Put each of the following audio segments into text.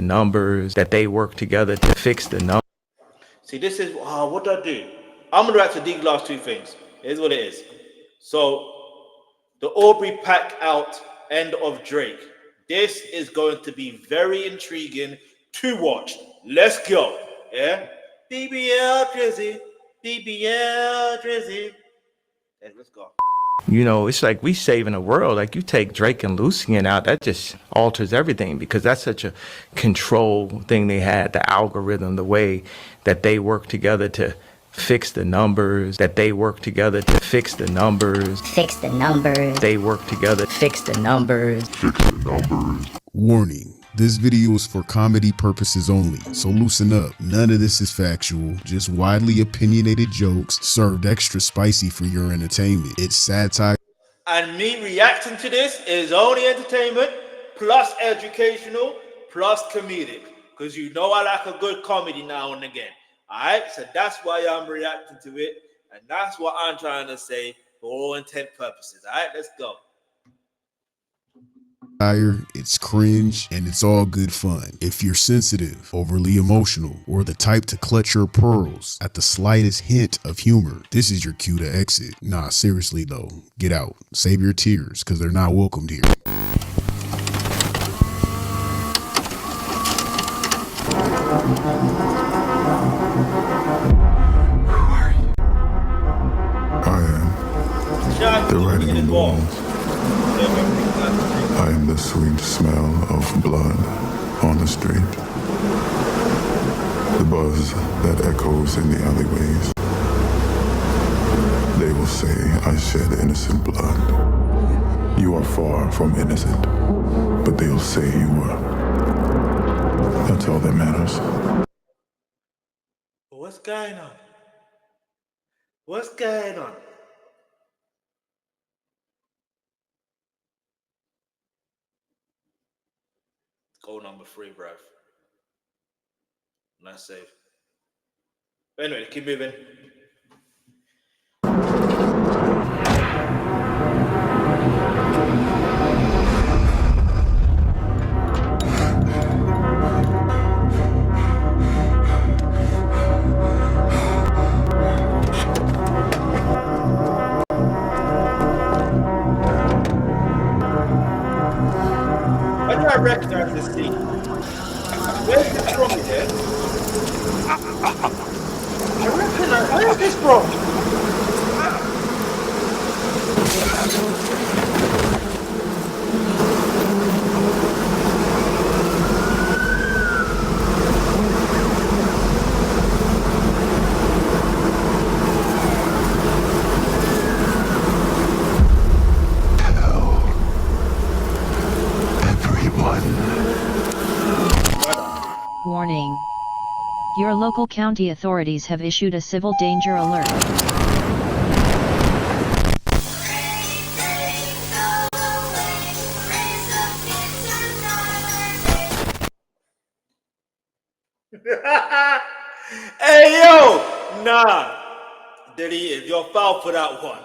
numbers, that they work together to fix the numbers. See, this is what do I do? I'm gonna react to these last two things. Here's what it is. So the Aubrey Pack Out end of Drake. This is going to be very intriguing to watch. Let's go. Yeah? BBL Drizzy. BBL Drizzy. Hey, let's go. You know, it's like we saving the world. Like you take Drake and Lucian out, that just alters everything because that's such a control thing they had, the algorithm, the way that they work together to fix the numbers, that they work together to fix the numbers. Fix the numbers. They work together, fix the numbers. Fix the numbers. Warning. This video is for comedy purposes only, so loosen up. None of this is factual, just widely opinionated jokes served extra spicy for your entertainment. It's satire. And me reacting to this is only entertainment, plus educational, plus comedic. Because you know I like a good comedy now and again. Alright, so that's why I'm reacting to it. And that's what I'm trying to say for all intent purposes. Alright, let's go. It's cringe, and it's all good fun. If you're sensitive, overly emotional, or the type to clutch your pearls at the slightest hint of humor, this is your cue to exit. Nah, seriously though, get out. Save your tears, because they're not welcomed here. I am the writing on the walls. I am the sweet smell of blood on the street. The buzz that echoes in the alleyways. They will say I shed innocent blood. You are far from innocent, but they'll say you were. That's all that matters. What's going on? What's going on? Goal number 3, bruv. Nice save. But anyway, keep moving. Why do I recognize this scene? Where's this from again? I recognize. Where is this from? Warning. Your local county authorities have issued a civil danger alert. Hey yo! Nah. There he is. You're foul for that one.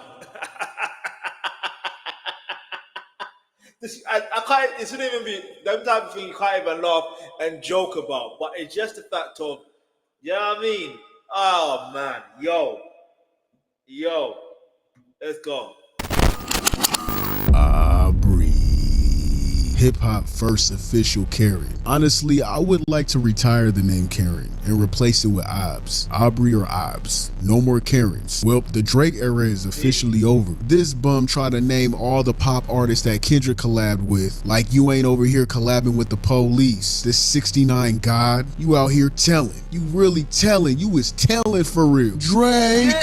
I can't, it shouldn't even be that type of thing you can't even laugh and joke about, but it's just the fact of, you know what I mean? Oh man, yo, let's go. Aubrey. Hip-hop first official Karen. Honestly, I would like to retire the name Karen and replace it with Obs. Aubrey or Obs. No more Karens. Well, the Drake era is officially over. This bum tried to name all the pop artists that Kendrick collabed with, like you ain't over here collabing with the police. This 69 God, you out here telling. You really telling. You is telling for real. Drake!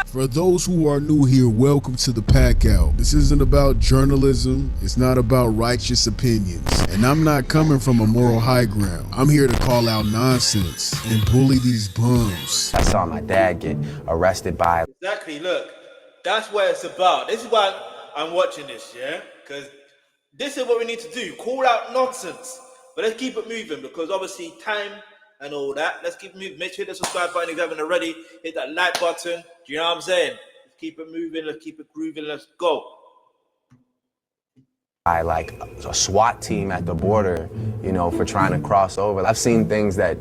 For those who are new here, welcome to the Pack Out. This isn't about journalism, it's not about righteous opinions, and I'm not coming from a moral high ground. I'm here to call out nonsense and bully these bums. I saw my dad get arrested by... Exactly, look, that's what it's about. This is why I'm watching this, yeah? Because this is what we need to do, call out nonsense. But let's keep it moving, because obviously time and all that. Let's keep moving. Make sure the subscribe button if you haven't already. Hit that like button. Do you know what I'm saying? Let's keep it moving. Let's keep it grooving. Let's go. like a SWAT team at the border, you know, for trying to cross over. I've seen things that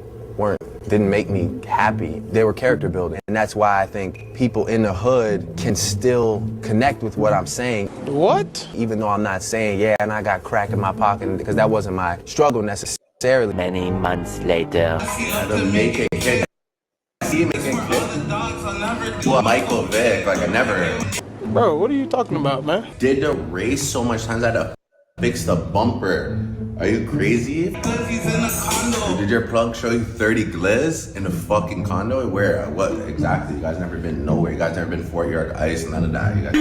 didn't make me happy. They were character building. And that's why I think people in the hood can still connect with what I'm saying. What? Even though I'm not saying, yeah, and I got crack in my pocket, because that wasn't my struggle necessarily. Many months later. Making hit. See making hit. To a Michael Vick, like I never heard. Bro, what are you talking about, man? Did the race so much times I had to fix the bumper. Are you crazy? Did your plug show you 30 glizz in the fucking condo? Where? What exactly? You guys never been nowhere. You guys never been 4 yard ice, none of that. You guys...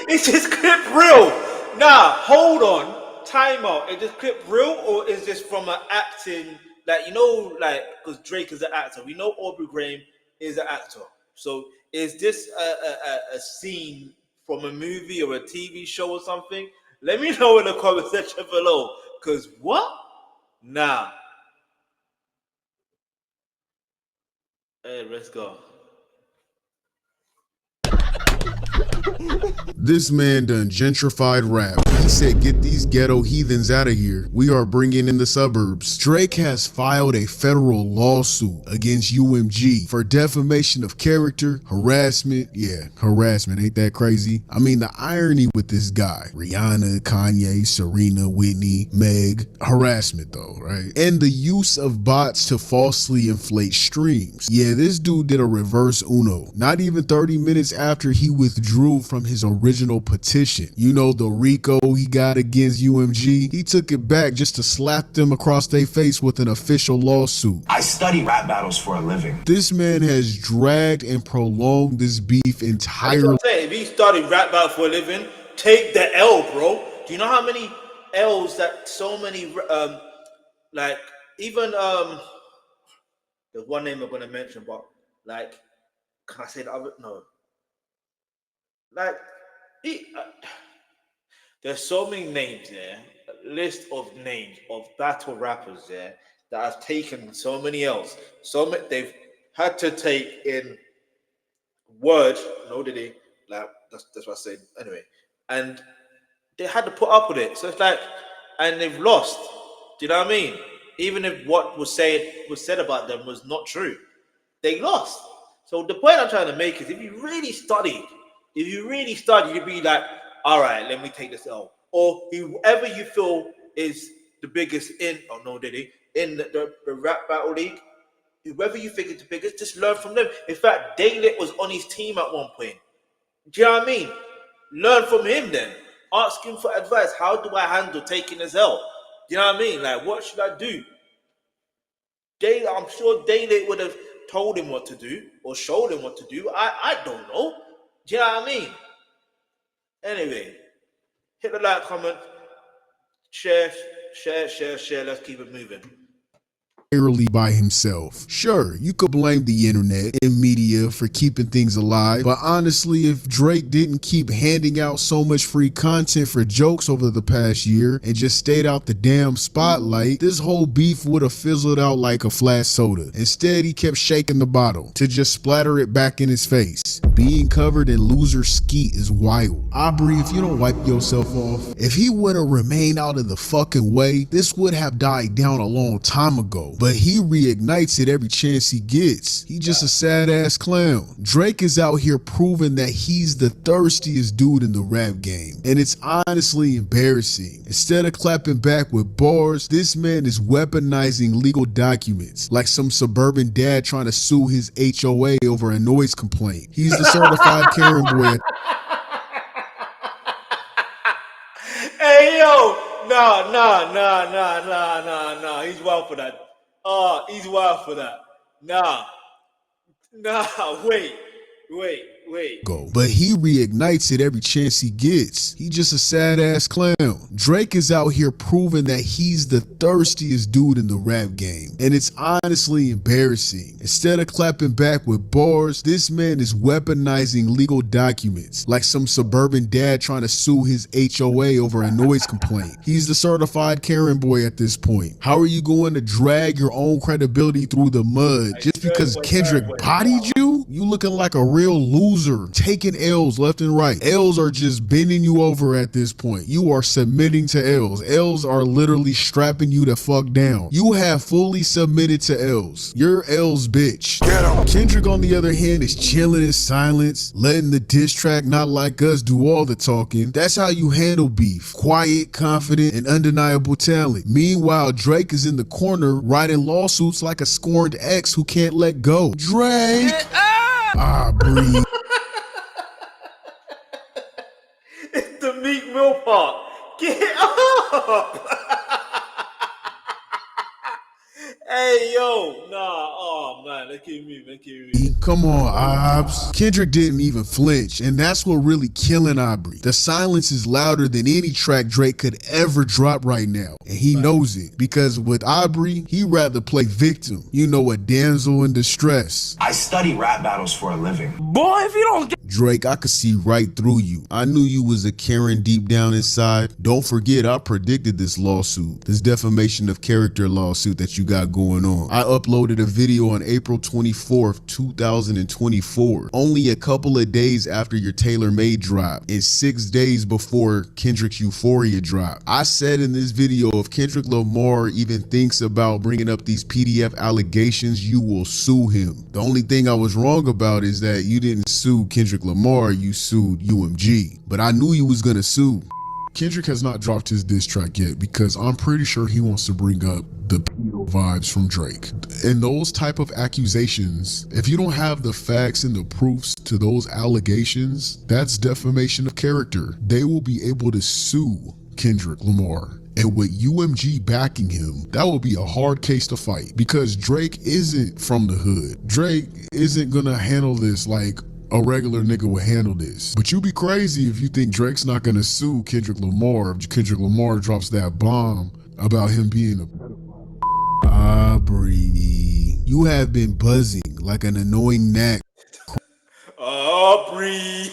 It's just clip real. Nah, hold on. Time out. Is this clip real or is this from an acting, like, you know, like, because Drake is an actor. We know Aubrey Graham is an actor. So is this a scene from a movie or a TV show or something? Let me know in the comment section below. Because what? Nah. Hey, let's go. This man done gentrified rap. He said, get these ghetto heathens out of here. We are bringing in the suburbs. Drake has filed a federal lawsuit against UMG for defamation of character, harassment. Yeah, harassment. Ain't that crazy? I mean, the irony with this guy, Rihanna, Kanye, Serena, Whitney, Meg, harassment though, right? And the use of bots to falsely inflate streams. Yeah, this dude did a reverse Uno. Not even 30 minutes after he withdrew from his original petition. You know, the RICO he got against UMG, he took it back just to slap them across their face with an official lawsuit. I study rap battles for a living. This man has dragged and prolonged this beef entirely. If he started rap battle for a living, take the L, bro. Do you know how many L's that so many, like, even, there's one name I'm going to mention, but, like, can I say the other? No. Like, there's so many names there, a list of names of battle rappers there that have taken so many else. So many, they've had to take in word, no, did they? Like, that's what I said. Anyway, and they had to put up with it. So it's like, and they've lost. Do you know what I mean? Even if what was said about them was not true, they lost. So the point I'm trying to make is, if you really studied, you'd be like, all right, let me take this L. Or whoever you feel is the biggest in, oh no, did he? In the rap battle league, whoever you think is the biggest, just learn from them. In fact, Daylit was on his team at one point. Do you know what I mean? Learn from him then. Ask him for advice. How do I handle taking this L? Do you know what I mean? Like, what should I do? I'm sure Daylit would have told him what to do or showed him what to do. I don't know. Do you know what I mean? Anyway, hit the like, comment, share. Let's keep it moving. By himself. Sure, you could blame the internet and media for keeping things alive, but honestly, if Drake didn't keep handing out so much free content for jokes over the past year and just stayed out the damn spotlight, this whole beef would have fizzled out like a flat soda. Instead, he kept shaking the bottle to just splatter it back in his face. Being covered in loser skeet is wild. Aubrey, if you don't wipe yourself off, if he would have remained out of the fucking way, this would have died down a long time ago. But he reignites it every chance he gets. He just a sad ass clown. Drake is out here proving that he's the thirstiest dude in the rap game. And it's honestly embarrassing. Instead of clapping back with bars, this man is weaponizing legal documents like some suburban dad trying to sue his HOA over a noise complaint. He's the certified Karen boy. Hey, yo. No. He's wild for that. He's wild for that. Nah, wait. But he reignites it every chance he gets. He just a sad ass clown. Drake is out here proving that he's the thirstiest dude in the rap game. And it's honestly embarrassing. Instead of clapping back with bars, this man is weaponizing legal documents like some suburban dad trying to sue his HOA over a noise complaint. He's the certified Karen boy at this point. How are you going to drag your own credibility through the mud just because Kendrick bodied you? You looking like a real loser, taking L's left and right. L's are just bending you over at this point. You are submitting to L's. L's are literally strapping you the fuck down. You have fully submitted to L's. You're L's bitch. Kendrick, on the other hand, is chilling in silence, letting the diss track Not Like Us do all the talking. That's how you handle beef. Quiet, confident, and undeniable talent. Meanwhile, Drake is in the corner writing lawsuits like a scorned ex who can't let go. Drake! Aubrey. It's the Meek Mill part. Get up! Hey, yo. Nah, oh, man. Look at me. Come on, Obs. Kendrick didn't even flinch, and that's what really killing Aubrey. The silence is louder than any track Drake could ever drop right now, and he knows it, because with Aubrey, he'd rather play victim. You know, a damsel in distress. I study rap battles for a living. Boy, if you don't get Drake, I could see right through you. I knew you was a Karen deep down inside. Don't forget, I predicted this lawsuit, this defamation of character lawsuit that you got going on. I uploaded a video on April 24th, 2024, only a couple of days after your Taylor Made drop and 6 days before Kendrick's Euphoria drop. I said in this video, if Kendrick Lamar even thinks about bringing up these PDF allegations, you will sue him. The only thing I was wrong about is that you didn't sue Kendrick Lamar, you sued UMG. But I knew you was gonna sue. Kendrick has not dropped his diss track yet because I'm pretty sure he wants to bring up the pedo vibes from Drake. And those type of accusations, if you don't have the facts and the proofs to those allegations, that's defamation of character. They will be able to sue Kendrick Lamar. And with UMG backing him, that will be a hard case to fight because Drake isn't from the hood. Drake isn't gonna handle this like a regular nigga would handle this. But you be crazy if you think Drake's not gonna sue Kendrick Lamar if Kendrick Lamar drops that bomb about him being a pedophile. Aubrey, you have been buzzing like an annoying gnat. Aubrey.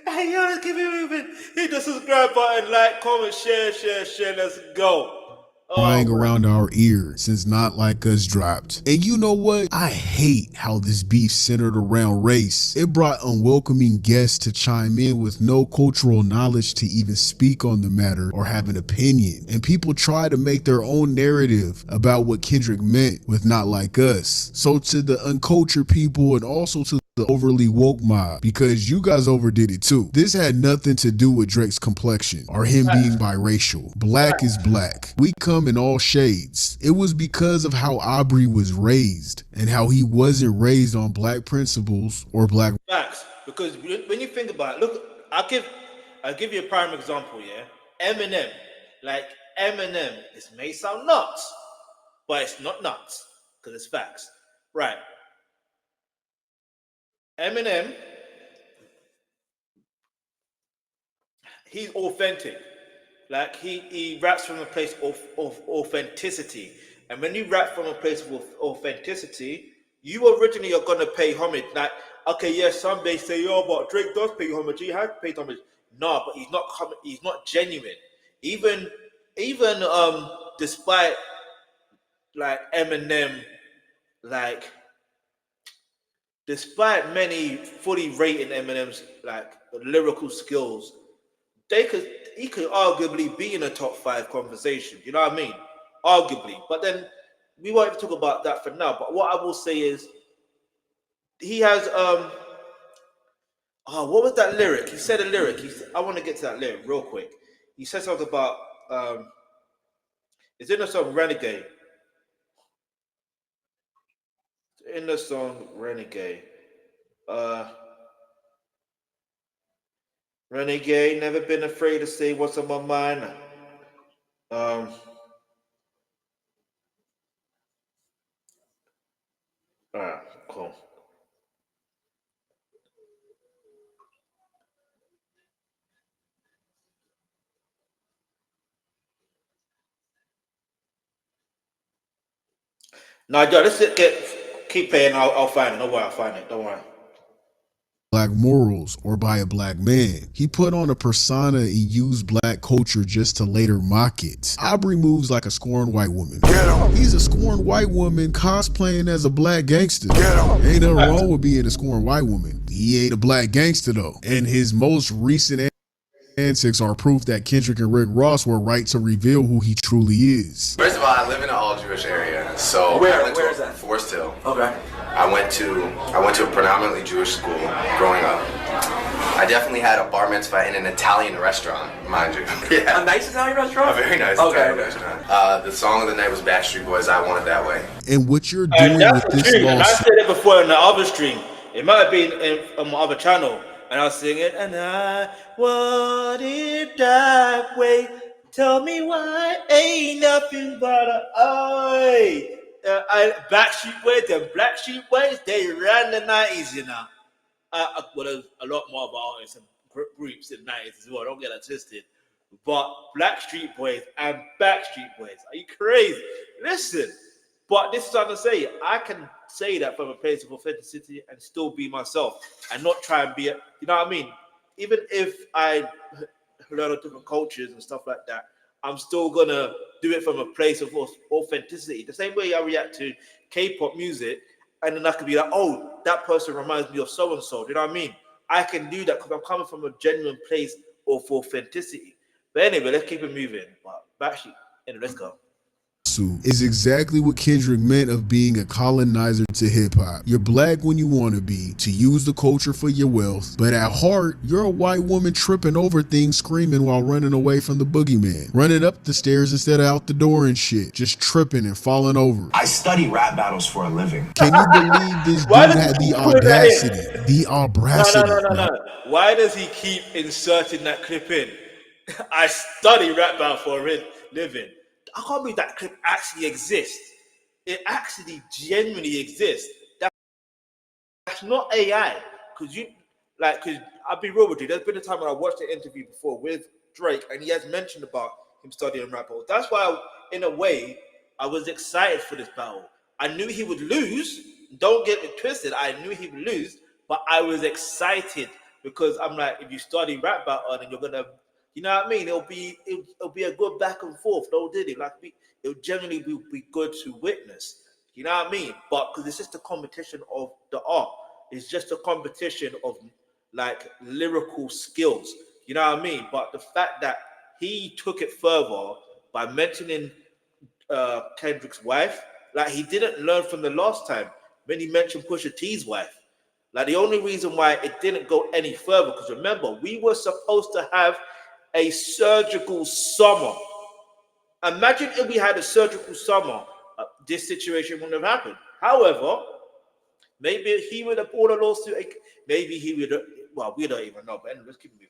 Hey, yo, let's keep it moving. Hit the subscribe button, like, comment, share. Let's go. Flying around our ear since Not Like Us dropped. And you know what? I hate how this beef centered around race. It brought unwelcoming guests to chime in with no cultural knowledge to even speak on the matter or have an opinion. And people try to make their own narrative about what Kendrick meant with Not Like Us. So to the uncultured people and also to the overly woke mob, because you guys overdid it too. This had nothing to do with Drake's complexion or him being biracial. Black is black. We come in all shades. It was because of how Aubrey was raised and how he wasn't raised on black principles or black facts. Because when you think about it, look, I'll give you a prime example, yeah? Eminem. Like Eminem, this may sound nuts, but it's not nuts because it's facts. Right. Eminem, he's authentic. Like he raps from a place of authenticity. And when you rap from a place of authenticity, you originally are gonna pay homage. Like, okay, yes, some may say, oh, but Drake does pay homage. He has paid homage. No, but he's not genuine. Even despite like Eminem, like despite many fully rating Eminem's like lyrical skills, he could arguably be in a top 5 conversation. You know what I mean? Arguably. But then we won't even talk about that for now. But what I will say is he has what was that lyric? He said a lyric. I want to get to that lyric real quick. He said something about it's in the song Renegade. In the song Renegade. Renegade, never been afraid to say what's on my mind. All right, cool. Now, yo, let's keep playing. I'll find it. Don't worry, I'll find it. Don't worry. black morals or by a black man. He put on a persona and used black culture just to later mock it. Aubrey moves like a scorned white woman. He's a scorned white woman cosplaying as a black gangster. Ain't nothing wrong with being a scorned white woman. He ain't a black gangster though. And his most recent antics are proof that Kendrick and Rick Ross were right to reveal who he truly is. First of all, I live in an all-Jewish area, so Where is that? Forest Hill. Okay. I went to a predominantly Jewish school growing up. I definitely had a bar mitzvah in an Italian restaurant, mind you. Yeah. A nice Italian restaurant? A very nice Italian restaurant. The song of the night was Backstreet Boys, I Want It That Way. And what you're doing with this lawsuit. And I lawsuit. said it before on the other stream. It might have been on my other channel. And I was singing, and I want it that way. Tell me why ain't nothing but a eye. Backstreet Boys and Black Sheep Boys, they ran the 90s, you know. Well, there's a lot more of artists and groups in the 90s as well. Don't get that twisted. But Blackstreet Boys and Backstreet Boys, are you crazy? Listen, but this is what I'm going to say. I can say that from a place of authenticity and still be myself and not try and be you know what I mean? Even if I learn of different cultures and stuff like that, I'm still going to do it from a place of authenticity. The same way I react to K-pop music, and then I could be like, oh, that person reminds me of so-and-so. Do you know what I mean? I can do that because I'm coming from a genuine place of authenticity. But anyway, let's keep it moving. But actually, let's go. Is exactly what Kendrick meant of being a colonizer to hip-hop. You're black when you want to be, to use the culture for your wealth, but at heart, you're a white woman tripping over things, screaming while running away from the boogeyman. Running up the stairs instead of out the door and shit, just tripping and falling over. I study rap battles for a living. Can you believe this dude had the audacity? The audacity. No. Why does he keep inserting that clip in? I study rap battle for a living. I can't believe that clip actually exists. It actually genuinely exists. That's not AI. Because I'll be real with you. There's been a time when I watched an interview before with Drake, and he has mentioned about him studying rap battles. That's why, in a way, I was excited for this battle. I knew he would lose. Don't get it twisted. I knew he would lose, but I was excited because I'm like, if you study rap battle, then you're gonna. You know what I mean? It'll be a good back and forth. Don't did it? It'll generally be good to witness. You know what I mean? But because it's just a competition of the art. It's just a competition of like lyrical skills. You know what I mean? But the fact that he took it further by mentioning Kendrick's wife, like he didn't learn from the last time when he mentioned Pusha T's wife. Like the only reason why it didn't go any further, because remember, we were supposed to have a surgical summer. Imagine if we had a surgical summer, this situation wouldn't have happened. However, maybe he would have brought a lawsuit. Maybe he would have, well, we don't even know. But anyway, let's keep moving.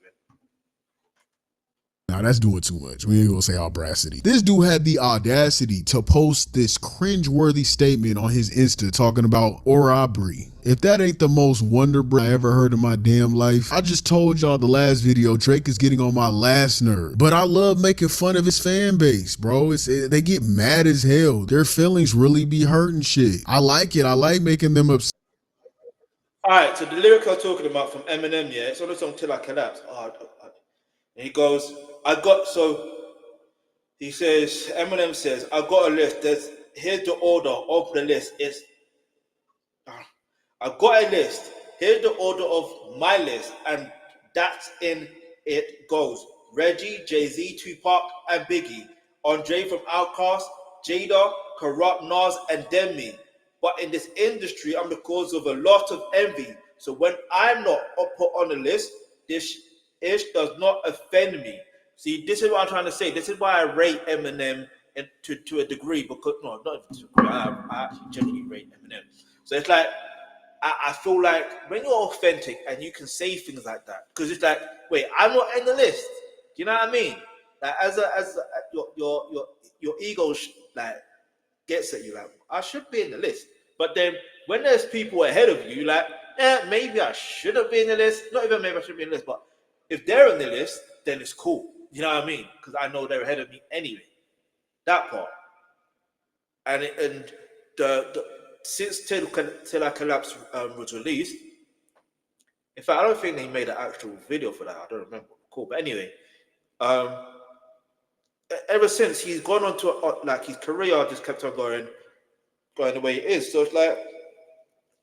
Now that's doing too much. We ain't gonna say audacity. This dude had the audacity to post this cringe-worthy statement on his Insta talking about Aubrey. If that ain't the most wonder I ever heard in my damn life. I just told y'all the last video, Drake is getting on my last nerve. But I love making fun of his fan base, bro. They get mad as hell. Their feelings really be hurting shit. I like it. I like making them upset. All right, so the lyric I was talking about from Eminem, yeah, it's on the song Till I Collapse. And he goes, he says, Eminem says, I got a list. Here's the order of the list. I got a list. Here's the order of my list. And that's in it goes. Reggie, Jay-Z, Tupac, and Biggie. Andre from Outkast, Jada, Corrupt, Nas, and Demi. But in this industry, I'm the cause of a lot of envy. So when I'm not put on the list, this ish does not offend me. See, this is what I'm trying to say. This is why I rate Eminem to a degree, because no, not to a degree. I actually genuinely rate Eminem. So it's like I feel like when you're authentic and you can say things like that, because it's like, wait, I'm not in the list. Do you know what I mean? Like your ego like gets at you, like I should be in the list. But then when there's people ahead of you, like, maybe I shouldn't be in the list. Not even maybe I should be in the list, but if they're on the list, then it's cool. You know what I mean? Because I know they're ahead of me anyway. That part. And the since Till I Collapse was released, In fact, I don't think they made an actual video for that. I don't remember. Cool, but anyway, ever since he's gone on to like his career just kept on going the way it is. So it's like,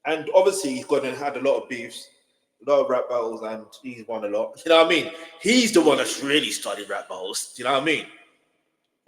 and obviously he's gone and had a lot of beefs, a lot of rap battles, and he's won a lot. You know what I mean? He's the one that's really studied rap battles. You know what I mean?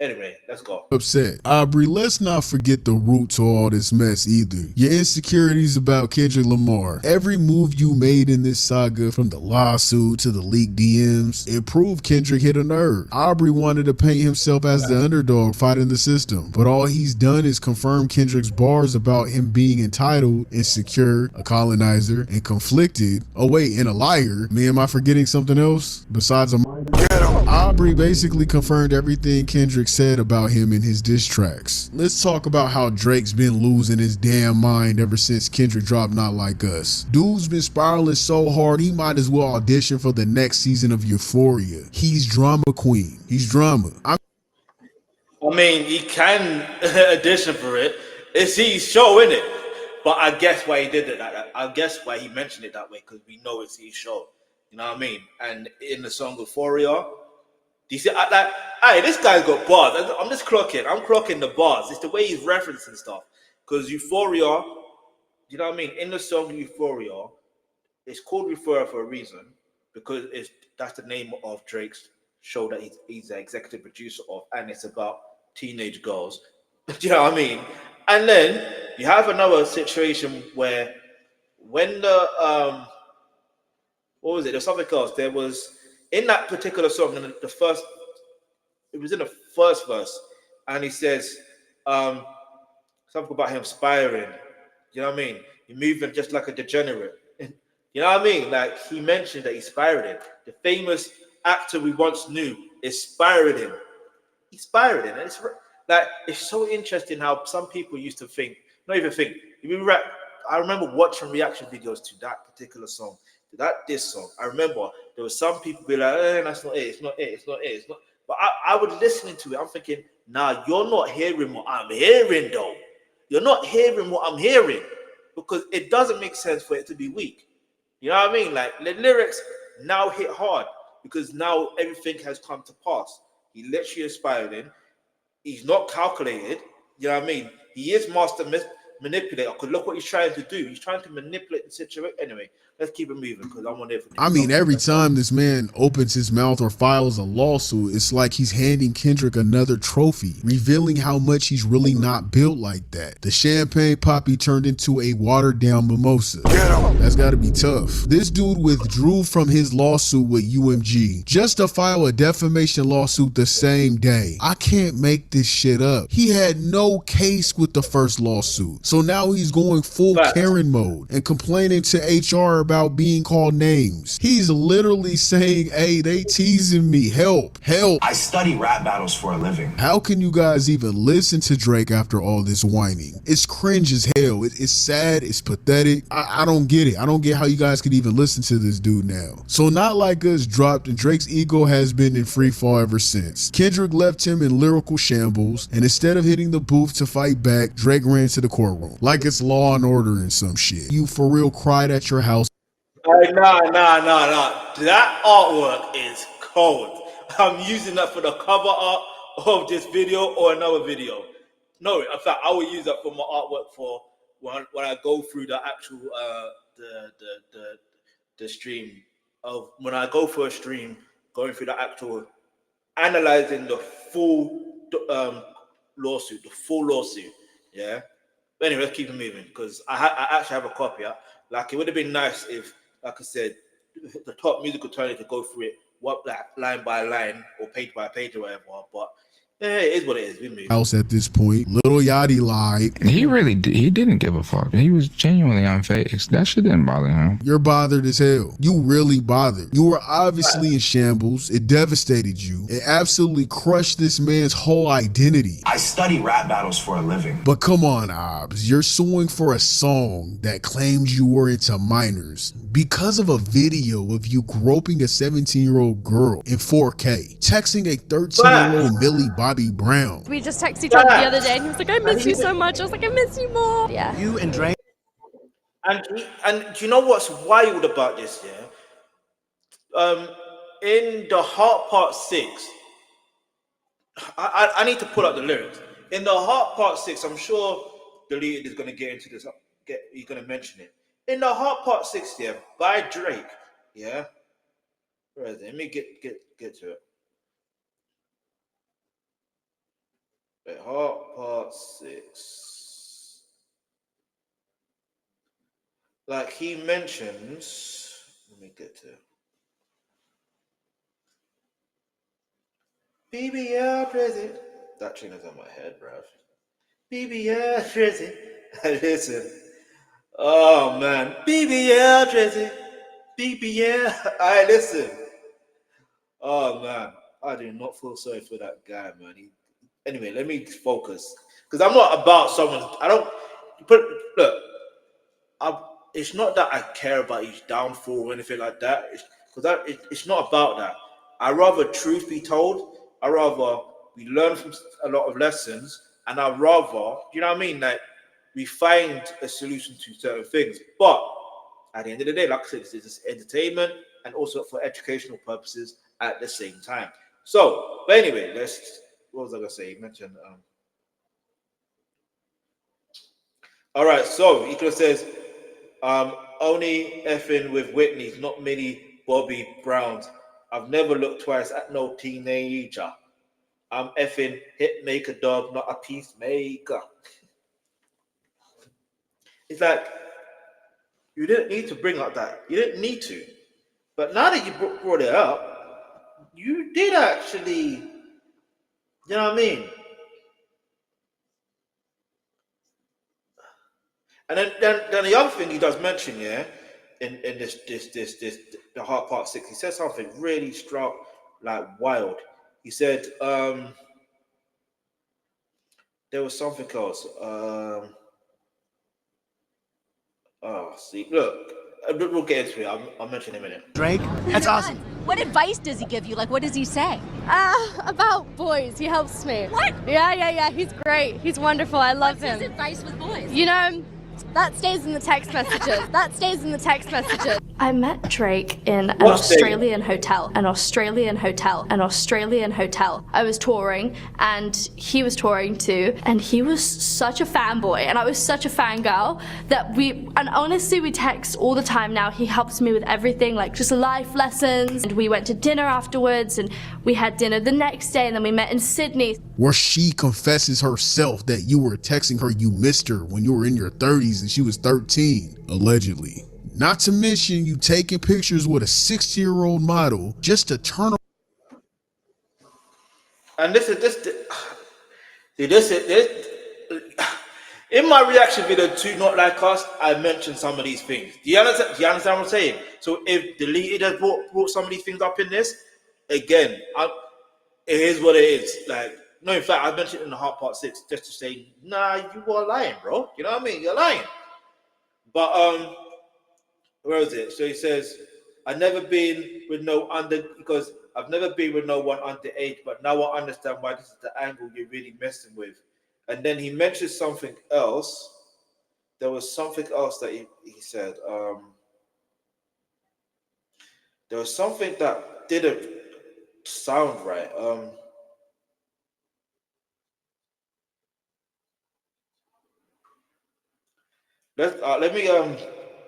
Anyway, let's go. Upset. Aubrey, let's not forget the root to all this mess either. Your insecurities about Kendrick Lamar. Every move you made in this saga, from the lawsuit to the leaked DMs, it proved Kendrick hit a nerve. Aubrey wanted to paint himself as the underdog fighting the system, but all he's done is confirm Kendrick's bars about him being entitled, insecure, a colonizer, and conflicted. Oh wait, and a liar. Am I forgetting something else? Besides a Aubrey basically confirmed everything Kendrick said about him in his diss tracks. Let's talk about how Drake's been losing his damn mind ever since Kendrick dropped Not Like Us. Dude's been spiraling so hard he might as well audition for the next season of Euphoria. He's drama queen. He's drama. I mean, he can audition for it. It's his show, isn't it? But I guess why he did it like that. I guess why he mentioned it that way, because we know it's his show. You know what I mean? And in the song Euphoria, do you see, like, hey, this guy's got bars. I'm just clocking. I'm clocking the bars. It's the way he's referencing stuff. Because Euphoria, you know what I mean? In the song Euphoria, it's called Euphoria for a reason, because that's the name of Drake's show that he's the executive producer of, and it's about teenage girls. Do you know what I mean? And then you have another situation where when the what was it? There's something else. There was in that particular song, in the first, it was in the first verse, and he says something about him spiraling. You know what I mean? You're moving just like a degenerate. You know what I mean? Like, he mentioned that he's spiraling. The famous actor we once knew is spiraling. He's spiraling. And it's like, it's so interesting how some people used to think, not even think. I remember watching reaction videos to that particular song, to that diss song. I remember there were some people be like, that's not it, it's not it, it's not it, it's not. But I was listening to it, I'm thinking, nah, you're not hearing what I'm hearing though. You're not hearing what I'm hearing, because it doesn't make sense for it to be weak. You know what I mean? Like, the lyrics now hit hard because now everything has come to pass. He literally is spiraling. He's not calculated. You know what I mean? He is master manipulator. Because look what he's trying to do. He's trying to manipulate the situation. Anyway, let's keep it moving because I want everything. I mean, every time this man opens his mouth or files a lawsuit, it's like he's handing Kendrick another trophy, revealing how much he's really not built like that. The champagne poppy turned into a watered down mimosa. That's gotta be tough. This dude withdrew from his lawsuit with UMG just to file a defamation lawsuit the same day. I can't make this shit up. He had no case with the first lawsuit. So now he's going full Karen mode and complaining to HR about being called names. He's literally saying, hey, they teasing me, help. I study rap battles for a living. How can you guys even listen to Drake after all this whining? It's cringe as hell. It's sad, it's pathetic. I don't get it. I don't get how you guys could even listen to this dude now. So Not Like Us dropped, and Drake's ego has been in free fall ever since. Kendrick left him in lyrical shambles, and instead of hitting the booth to fight back, Drake ran to the courtroom like it's Law and Order and some shit. You for real cried at your house. Nah. That artwork is cold. I'm using that for the cover art of this video or another video. No, in fact, I will use that for my artwork for when I go through the actual the stream of when I go for a stream, going through the actual analyzing the full lawsuit, yeah. But anyway, let's keep it moving because I actually have a copy. Like, it would have been nice if, like I said, the top musical attorney could go through it, line by line or page by page or whatever. But yeah, it is what it is. We move. House at this point. Lil Yachty lied. He didn't give a fuck. He was genuinely unfazed. That shit didn't bother him. You're bothered as hell. You really bothered. You were obviously in shambles. It devastated you. It absolutely crushed this man's whole identity. I study rap battles for a living. But come on, Obs. You're suing for a song that claimed you were into minors because of a video of you groping a 17-year-old girl in 4K, texting a 13-year-old Millie Bobby Brown. We just texted each other the other day and he was like, I miss you so much. I was like, I miss you more. Yeah. You and Drake. And do you know what's wild about this? Yeah. In the Heart Part 6, I need to pull up the lyrics. In the Heart Part 6, I'm sure Deleted is going to get into this. He's going to mention it. In the Heart Part 6, yeah, by Drake, yeah. Where is it? Let me get to it. Wait, Heart Part 6. Like he mentions, let me get to it. BBL Drizzy. That tune is on my head, bruv. BBL Drizzy. Listen. Oh, man. BBL Drizzy. BBL. I listen. Oh, man. I do not feel sorry for that guy, man. Anyway, let me focus. Because I'm not about someone. I don't. But look. It's not that I care about his downfall or anything like that. It's not about that. I rather truth be told. I rather we learn from a lot of lessons, and I rather, you know what I mean, like we find a solution to certain things. But at the end of the day, like I said, this is entertainment and also for educational purposes at the same time. So, but anyway, what was I gonna say? You mentioned all right, so he could have says only effing with Whitney's, not many Bobby Browns. I've never looked twice at no teenager. I'm effing hit maker dog, not a peacemaker. It's like you didn't need to bring up that. You didn't need to. But now that you brought it up, you did actually, you know what I mean? And then the other thing he does mention, yeah, in this the Heart Part 6, he says something really strong, like wild. He said there was something else. See, look, we'll get into it. I'll mention in a minute. Drake, that's awesome. What advice does he give you? Like, what does he say? About boys. He helps me. What? Yeah. He's great. He's wonderful. I love him. What's his advice with boys? You know, that stays in the text messages. I met Drake in an Australian hotel. I was touring and he was touring too, and he was such a fanboy and I was such a fangirl that honestly we text all the time now. He helps me with everything, like just life lessons, and we went to dinner afterwards and we had dinner the next day and then we met in Sydney. Where she confesses herself that you were texting her you missed her when you were in your 30s and she was 13, allegedly. Not to mention you taking pictures with a 60-year-old model just to turn around. And this in my reaction video to Not Like Us, I mentioned some of these things. Do you understand what I'm saying? So if Deleted has brought some of these things up in this, again, it is what it is. Like, no, in fact, I mentioned it in the Heart Part 6 just to say, nah, you are lying, bro. You know what I mean? You're lying. But where is it? So he says, I've never been with no one underage, but now I understand why this is the angle you're really messing with. And then he mentions something else. There was something else that he said. There was something that didn't sound right. Let me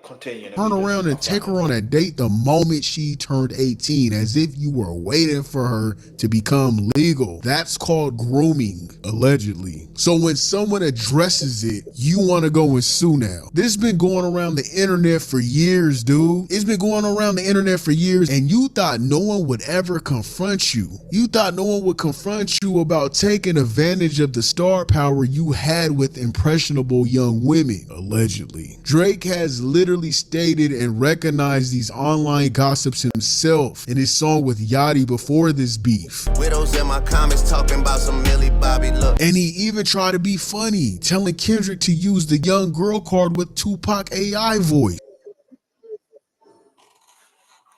continue. Turn around and take her on a date the moment she turned 18, as if you were waiting for her to become legal. That's called grooming, allegedly. So when someone addresses it, you want to go and sue now. This has been going around the internet for years, dude. It's been going around the internet for years, and you thought no one would ever confront you. You thought no one would confront you about taking advantage of the star power you had with impressionable young women, allegedly. Drake has literally stated and recognized these online gossips himself in his song with Yachty before this beef. Widows in my comments talking about some Millie Bobby look. And he even tried to be funny, telling Kendrick to use the young girl card with Tupac AI voice.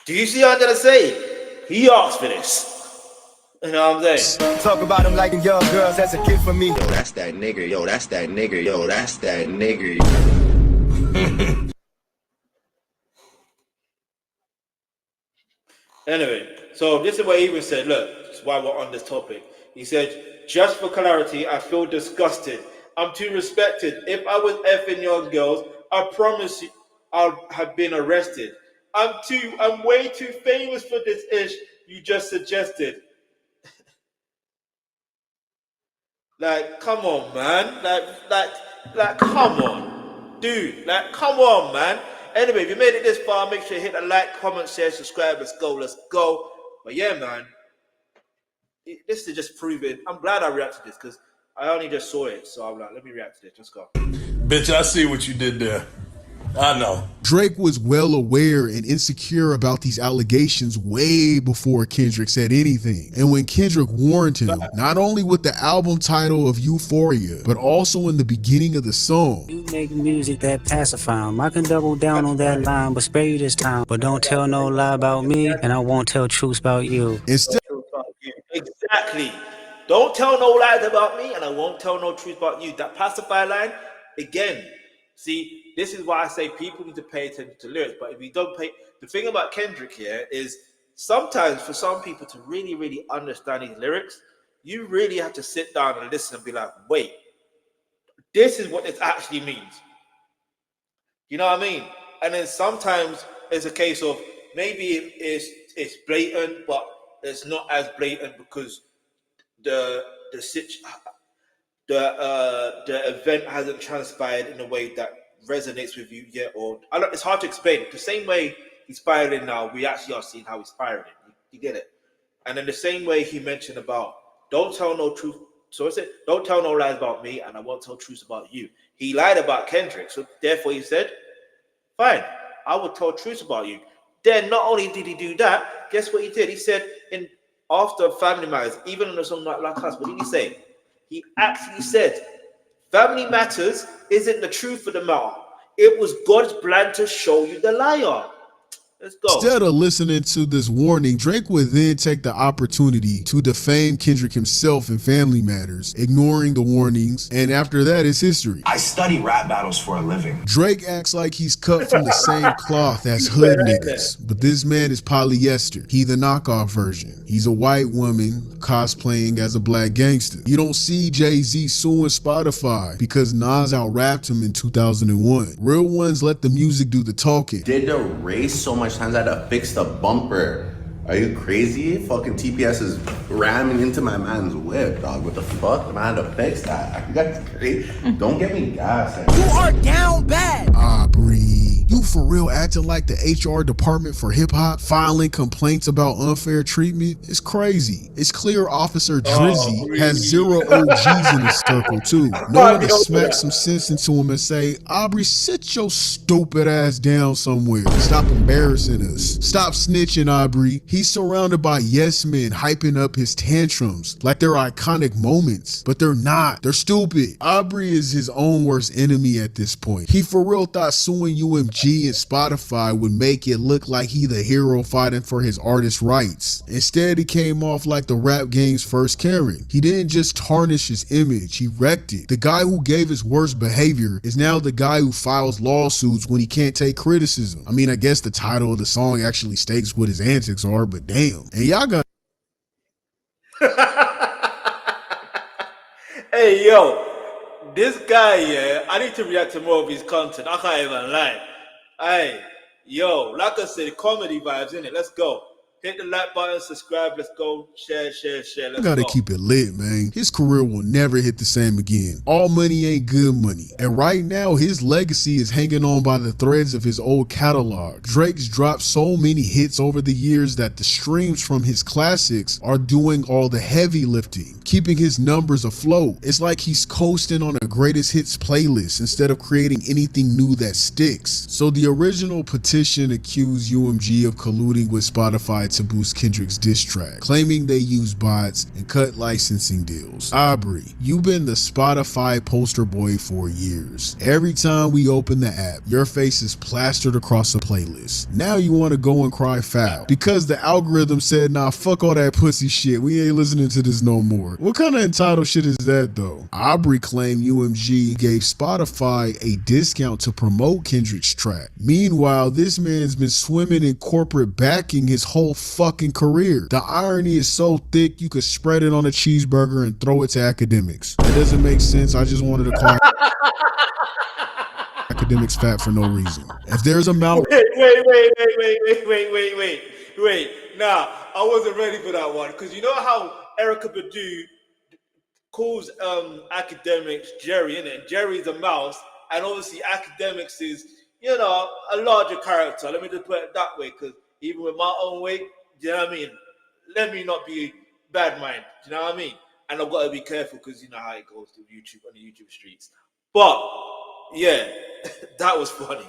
Do you see what I'm gonna say? He asked for this. You know what I'm saying? Talk about him like young girls as a kid for me. Yo, that's that nigga. Yo, that's that nigga. Yo, that's that nigga. Anyway, so this is what he even said. Look, this is why we're on this topic. He said, just for clarity, I feel disgusted. I'm too respected. If I was effing your girls, I promise you I'll have been arrested. I'm way too famous for this ish you just suggested. Like, come on, man. Like, come on. Dude, like, come on, man. Anyway, if you made it this far, make sure you hit the like, comment, share, subscribe. Let's go. But yeah, man, this is just proving. I'm glad I reacted to this because I only just saw it. So I'm like, let me react to this. Let's go. Bitch, I see what you did there. I know. Drake was well aware and insecure about these allegations way before Kendrick said anything. And when Kendrick warned him, not only with the album title of Euphoria, but also in the beginning of the song. You make music that pacify 'em. I can double down on that line, but spare you this time. But don't tell no lie about me, and I won't tell truths about you. Instead, exactly. Don't tell no lies about me, and I won't tell no truth about you. That pacify line, again, see, this is why I say people need to pay attention to lyrics. But if you don't pay, the thing about Kendrick here is sometimes for some people to really, really understand his lyrics, you really have to sit down and listen and be like, wait, this is what this actually means. You know what I mean? And then sometimes it's a case of maybe it's blatant, but it's not as blatant because the event hasn't transpired in a way that resonates with you yet, or it's hard to explain. The same way he's spiraling now, we actually are seeing how he's spiraling. You get it? And in the same way he mentioned about don't tell no truth. So I said, don't tell no lies about me, and I won't tell truths about you. He lied about Kendrick, so therefore he said, fine, I will tell truths about you. Then not only did he do that, guess what he did? He said in after Family Matters, even on a song like Us, what did he say? He actually said, family matters isn't the truth of the matter. It was God's plan to show you the liar. Let's go. Instead of listening to this warning, Drake would then take the opportunity to defame Kendrick himself in Family Matters, ignoring the warnings, and after that, it's history. I study rap battles for a living. Drake acts like he's cut from the same cloth as hood niggas, but this man is polyester. He the knockoff version. He's a white woman cosplaying as a black gangster. You don't see Jay-Z suing Spotify because Nas out-rapped him in 2001. Real ones let the music do the talking. Did the race so much times I had to fix the bumper. Are you crazy? Fucking TPS is ramming into my man's whip, dog. What the fuck? I had to fix that. You guys crazy. Don't get me gas. You are down bad. Aubrey, you for real acting like the HR department for hip hop, filing complaints about unfair treatment? It's crazy. It's clear Officer Drizzy has 0 OGs in his circle too. No one to smack some sense into him and say, Aubrey, sit your stupid ass down somewhere. Stop embarrassing us. Stop snitching, Aubrey. He's surrounded by yes men hyping up his tantrums like they're iconic moments, but they're not. They're stupid. Aubrey is his own worst enemy at this point. He for real thought suing UMG and Spotify would make it look like he the hero fighting for his artist rights. Instead, he came off like the rap game's first Karen. He didn't just tarnish his image, he wrecked it. The guy who gave his worst behavior is now the guy who files lawsuits when he can't take criticism. I mean, I guess the title of the song actually states what his antics are, but damn. And y'all got Hey, yo, this guy, yeah, I need to react to more of his content. I can't even lie. Hey, yo, like I said, comedy vibes, innit? Let's go. Hit the like button, subscribe, let's go. Share, let's go. gotta keep it lit, man. His career will never hit the same again. All money ain't good money. And right now, his legacy is hanging on by the threads of his old catalog. Drake's dropped so many hits over the years that the streams from his classics are doing all the heavy lifting, keeping his numbers afloat. It's like he's coasting on a greatest hits playlist instead of creating anything new that sticks. So the original petition accused UMG of colluding with Spotify to boost Kendrick's diss track, claiming they use bots and cut licensing deals. Aubrey, you've been the Spotify poster boy for years. Every time we open the app, your face is plastered across a playlist. Now you want to go and cry foul because the algorithm said, nah, fuck all that pussy shit. We ain't listening to this no more. What kind of entitled shit is that though? Aubrey claimed UMG gave Spotify a discount to promote Kendrick's track. Meanwhile, this man's been swimming in corporate backing his whole fucking career. The irony is so thick you could spread it on a cheeseburger and throw it to academics. It doesn't make sense. I just wanted to call academics fat for no reason. If there's a Mount Wait. Nah, I wasn't ready for that one. Because you know how Erica Badu calls academics Jerry, innit? Jerry's a mouse, and obviously academics is, you know, a larger character. Let me just put it that way, because even with my own weight, do you know what I mean? Let me not be bad mind. Do you know what I mean? And I've got to be careful because you know how it goes to YouTube on the YouTube streets. But yeah, that was funny.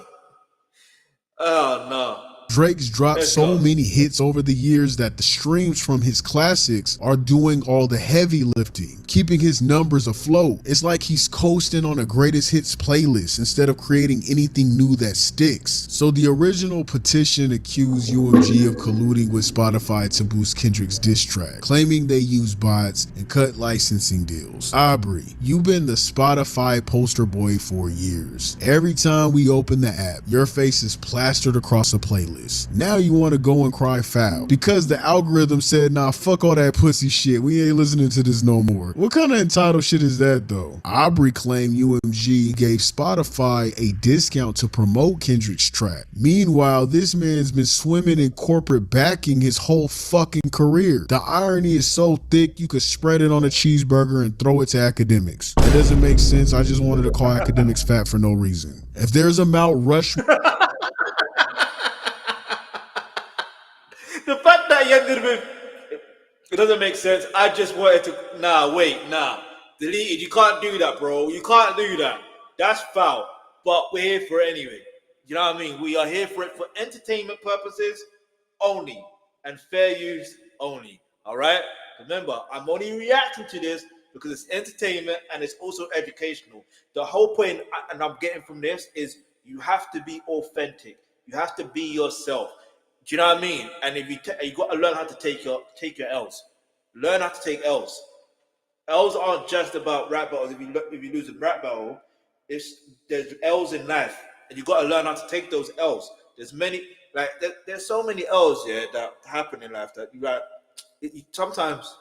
Oh no. Drake's dropped so many hits over the years that the streams from his classics are doing all the heavy lifting, keeping his numbers afloat. It's like he's coasting on a greatest hits playlist instead of creating anything new that sticks. So the original petition accused UMG of colluding with Spotify to boost Kendrick's diss track, claiming they use bots and cut licensing deals. Aubrey, you've been the Spotify poster boy for years. Every time we open the app, your face is plastered across a playlist. Now you want to go and cry foul because the algorithm said, nah, fuck all that pussy shit. We ain't listening to this no more. What kind of entitled shit is that though? Aubrey claimed UMG gave Spotify a discount to promote Kendrick's track. Meanwhile, this man's been swimming in corporate backing his whole fucking career. The irony is so thick you could spread it on a cheeseburger and throw it to academics. It doesn't make sense. I just wanted to call academics fat for no reason. If there's a Mount Rushmore The fact that you ended with it doesn't make sense. I just wanted to delete it. You can't do that, bro. You can't do that. That's foul. But we're here for it anyway. You know what I mean? We are here for it for entertainment purposes only and fair use only. All right? Remember, I'm only reacting to this because it's entertainment and it's also educational. The whole point, and I'm getting from this, is you have to be authentic. You have to be yourself. Do you know what I mean? And if you got to learn how to take your L's. Learn how to take L's. L's aren't just about rap battles. If you lose a rap battle, there's L's in life, and you got to learn how to take those L's. There's there's so many L's that happen in life that sometimes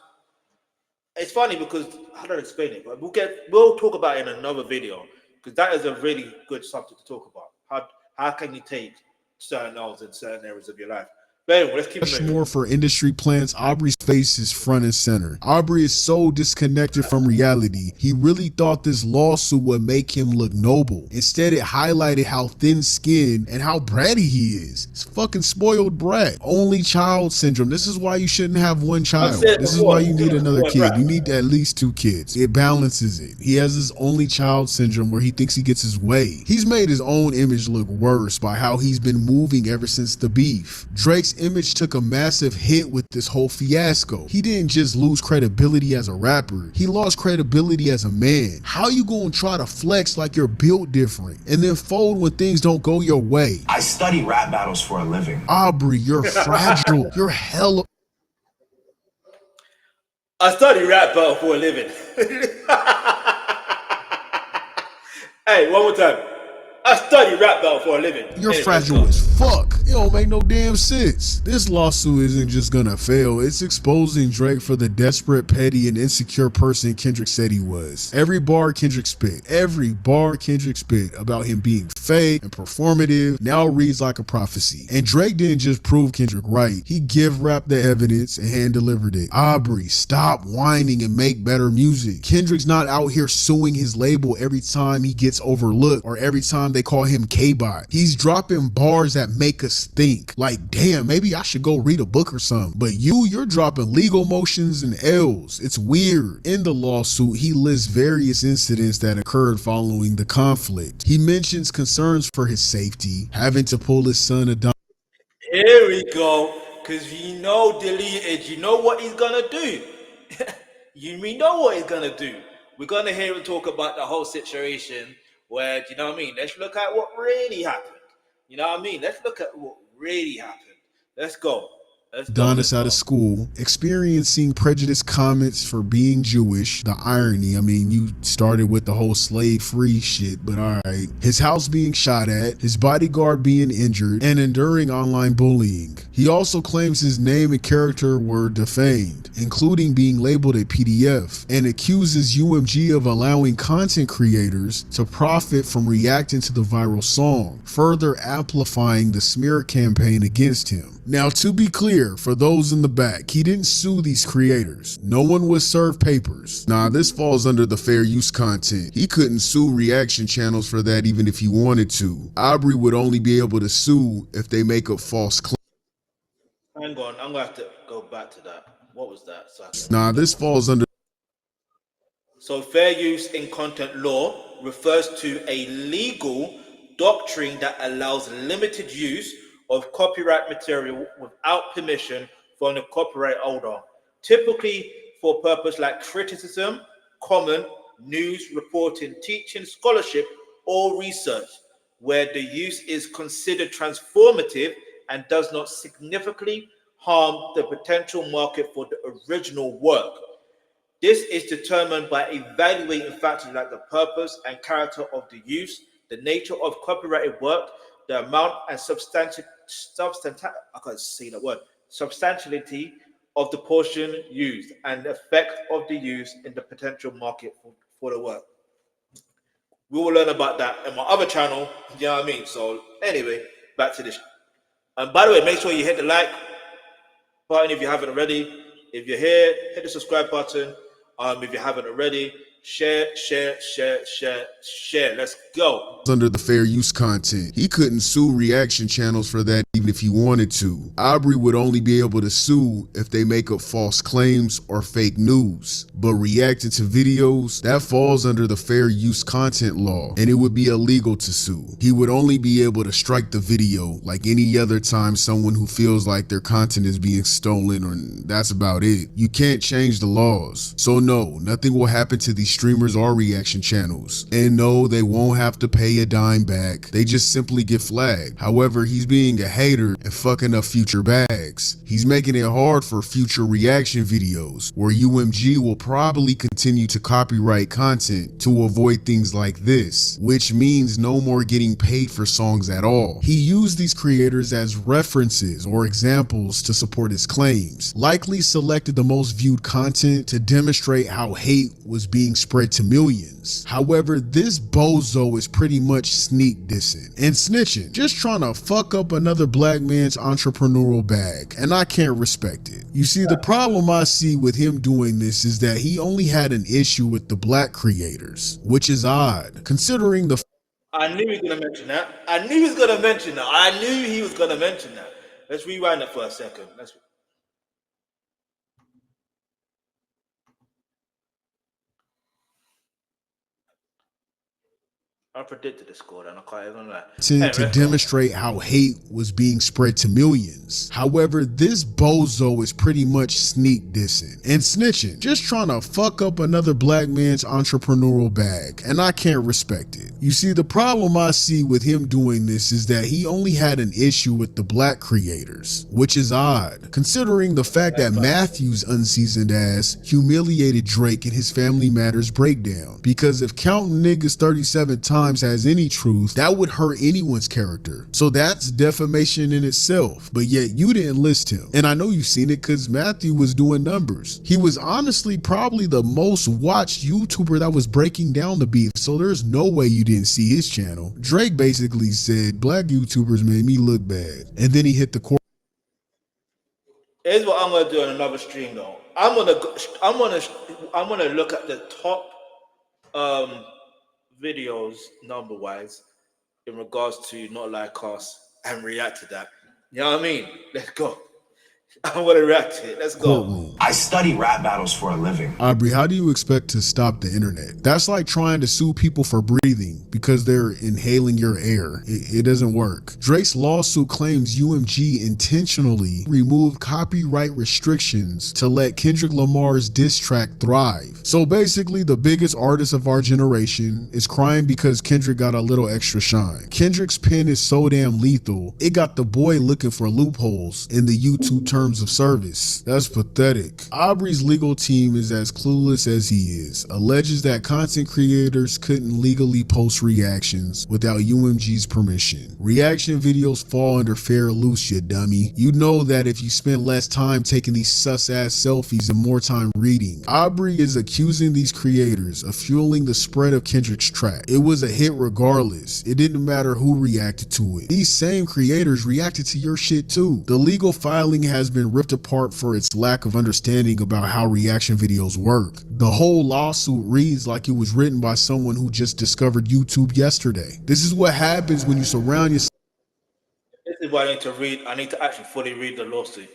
it's funny because how do I explain it? But we'll talk about it in another video because that is a really good subject to talk about. How can you take certain L's in certain areas of your life? But anyway, let's keep moving. More for industry plans, Aubrey's face is front and center. Aubrey is so disconnected from reality. He really thought this lawsuit would make him look noble. Instead, it highlighted how thin-skinned and how bratty he is. He's a fucking spoiled brat. Only child syndrome. This is why you shouldn't have one child. This is why you need another kid. You need at least 2 kids. It balances it. He has this only child syndrome where he thinks he gets his way. He's made his own image look worse by how he's been moving ever since the beef. Drake's image took a massive hit with this whole fiasco. He didn't just lose credibility as a rapper, he lost credibility as a man. How you gonna try to flex like you're built different and then fold when things don't go your way? I study rap battles for a living. Aubrey, you're fragile. You're hella. I study rap battle for a living. Hey, one more time. I study rap battle for a living. You're fragile as fuck. It don't make no damn sense. This lawsuit isn't just gonna fail. It's exposing Drake for the desperate, petty, and insecure person Kendrick said he was. Every bar Kendrick spit about him being fake and performative now reads like a prophecy. And Drake didn't just prove Kendrick right. He give rap the evidence and hand delivered it. Aubrey, stop whining and make better music. Kendrick's not out here suing his label every time he gets overlooked or every time they call him K-Bot. He's dropping bars that make us think like, damn, maybe I should go read a book or something. But you're dropping legal motions and L's. It's weird. In the lawsuit, he lists various incidents that occurred following the conflict. He mentions concerns for his safety, having to pull his son Adam. Here we go. Because you know deleted, you know what he's gonna do. We know what he's gonna do. We're gonna hear him talk about the whole situation where, you know what I mean? Let's look at what really happened. You know what I mean? Let's look at what really happened. Let's go. Let's go. Adonis out of school, experiencing prejudiced comments for being Jewish. The irony, I mean, you started with the whole slave-free shit, but alright. His house being shot at, his bodyguard being injured, and enduring online bullying. He also claims his name and character were defamed, including being labeled a PDF, and accuses UMG of allowing content creators to profit from reacting to the viral song, further amplifying the smear campaign against him. Now, to be clear, for those in the back, he didn't sue these creators. No one was served papers. Nah, this falls under the fair use content. He couldn't sue reaction channels for that even if he wanted to. Aubrey would only be able to sue if they make up false claims. Hang on, I'm gonna have to go back to that. What was that? Nah, this falls under. So fair use in content law refers to a legal doctrine that allows limited use of copyright material without permission from the copyright holder, typically for purpose like criticism, comment, news, reporting, teaching, scholarship, or research, where the use is considered transformative and does not significantly harm the potential market for the original work. This is determined by evaluating factors like the purpose and character of the use, the nature of copyrighted work, the amount and substantiality of the portion used, and the effect of the use in the potential market for the work. We will learn about that in my other channel, you know what I mean? So anyway, back to this. And by the way, make sure you hit the like button if you haven't already. If you're here, hit the subscribe button. If you haven't already, share. Let's go. Under the fair use content. He couldn't sue reaction channels for that even if he wanted to. Aubrey would only be able to sue if they make up false claims or fake news. But reacting to videos, that falls under the fair use content law, and it would be illegal to sue. He would only be able to strike the video like any other time someone who feels like their content is being stolen, or that's about it. You can't change the laws. So no, nothing will happen to these streamers or reaction channels. And no, they won't have to pay a dime back. They just simply get flagged. However, he's being a hater and fucking up future bags. He's making it hard for future reaction videos, where UMG will probably continue to copyright content to avoid things like this, which means no more getting paid for songs at all. He used these creators as references or examples to support his claims, likely selected the most viewed content to demonstrate how hate was being spread to millions. However, this bozo is pretty much sneak dissing and snitching, just trying to fuck up another black man's entrepreneurial bag, and I can't respect it. You see, the problem I see with him doing this is that he only had an issue with the black creators, which is odd, considering the I knew he was going to mention that. I knew he was going to mention that. Let's rewind it for a second. I predicted the score, and I can't even lie. To demonstrate how hate was being spread to millions. However, this bozo is pretty much sneak dissing and snitching, just trying to fuck up another black man's entrepreneurial bag, and I can't respect it. You see, the problem I see with him doing this is that he only had an issue with the black creators, which is odd, considering the fact that Matthew's unseasoned ass humiliated Drake in his Family Matters breakdown, because if counting niggas 37 times has any truth, that would hurt anyone's character. So that's defamation in itself, but yet you didn't list him. And I know you've seen it because Matthew was doing numbers. He was honestly probably the most watched YouTuber that was breaking down the beef, so there's no way you didn't see his channel. Drake basically said, black YouTubers made me look bad. And then he hit the court. Here's what I'm gonna do on another stream though. I'm gonna look at the top videos number wise in regards to Not Like Us and react to that. You know what I mean? Let's go. I want to react to it. Let's go. Courtroom. I study rap battles for a living. Aubrey, how do you expect to stop the internet? That's like trying to sue people for breathing because they're inhaling your air. It doesn't work. Drake's lawsuit claims UMG intentionally removed copyright restrictions to let Kendrick Lamar's diss track thrive. So basically, the biggest artist of our generation is crying because Kendrick got a little extra shine. Kendrick's pen is so damn lethal, it got the boy looking for loopholes in the YouTube terms of service. That's pathetic. Aubrey's legal team is as clueless as he is, alleges that content creators couldn't legally post reactions without UMG's permission. Reaction videos fall under fair use, you dummy. You know that if you spent less time taking these sus-ass selfies and more time reading. Aubrey is accusing these creators of fueling the spread of Kendrick's track. It was a hit regardless. It didn't matter who reacted to it. These same creators reacted to your shit too. The legal filing has been ripped apart for its lack of understanding about how reaction videos work. The whole lawsuit reads like it was written by someone who just discovered YouTube yesterday. This is what happens when you surround yourself. This is why I need to read. I need to actually fully read the lawsuit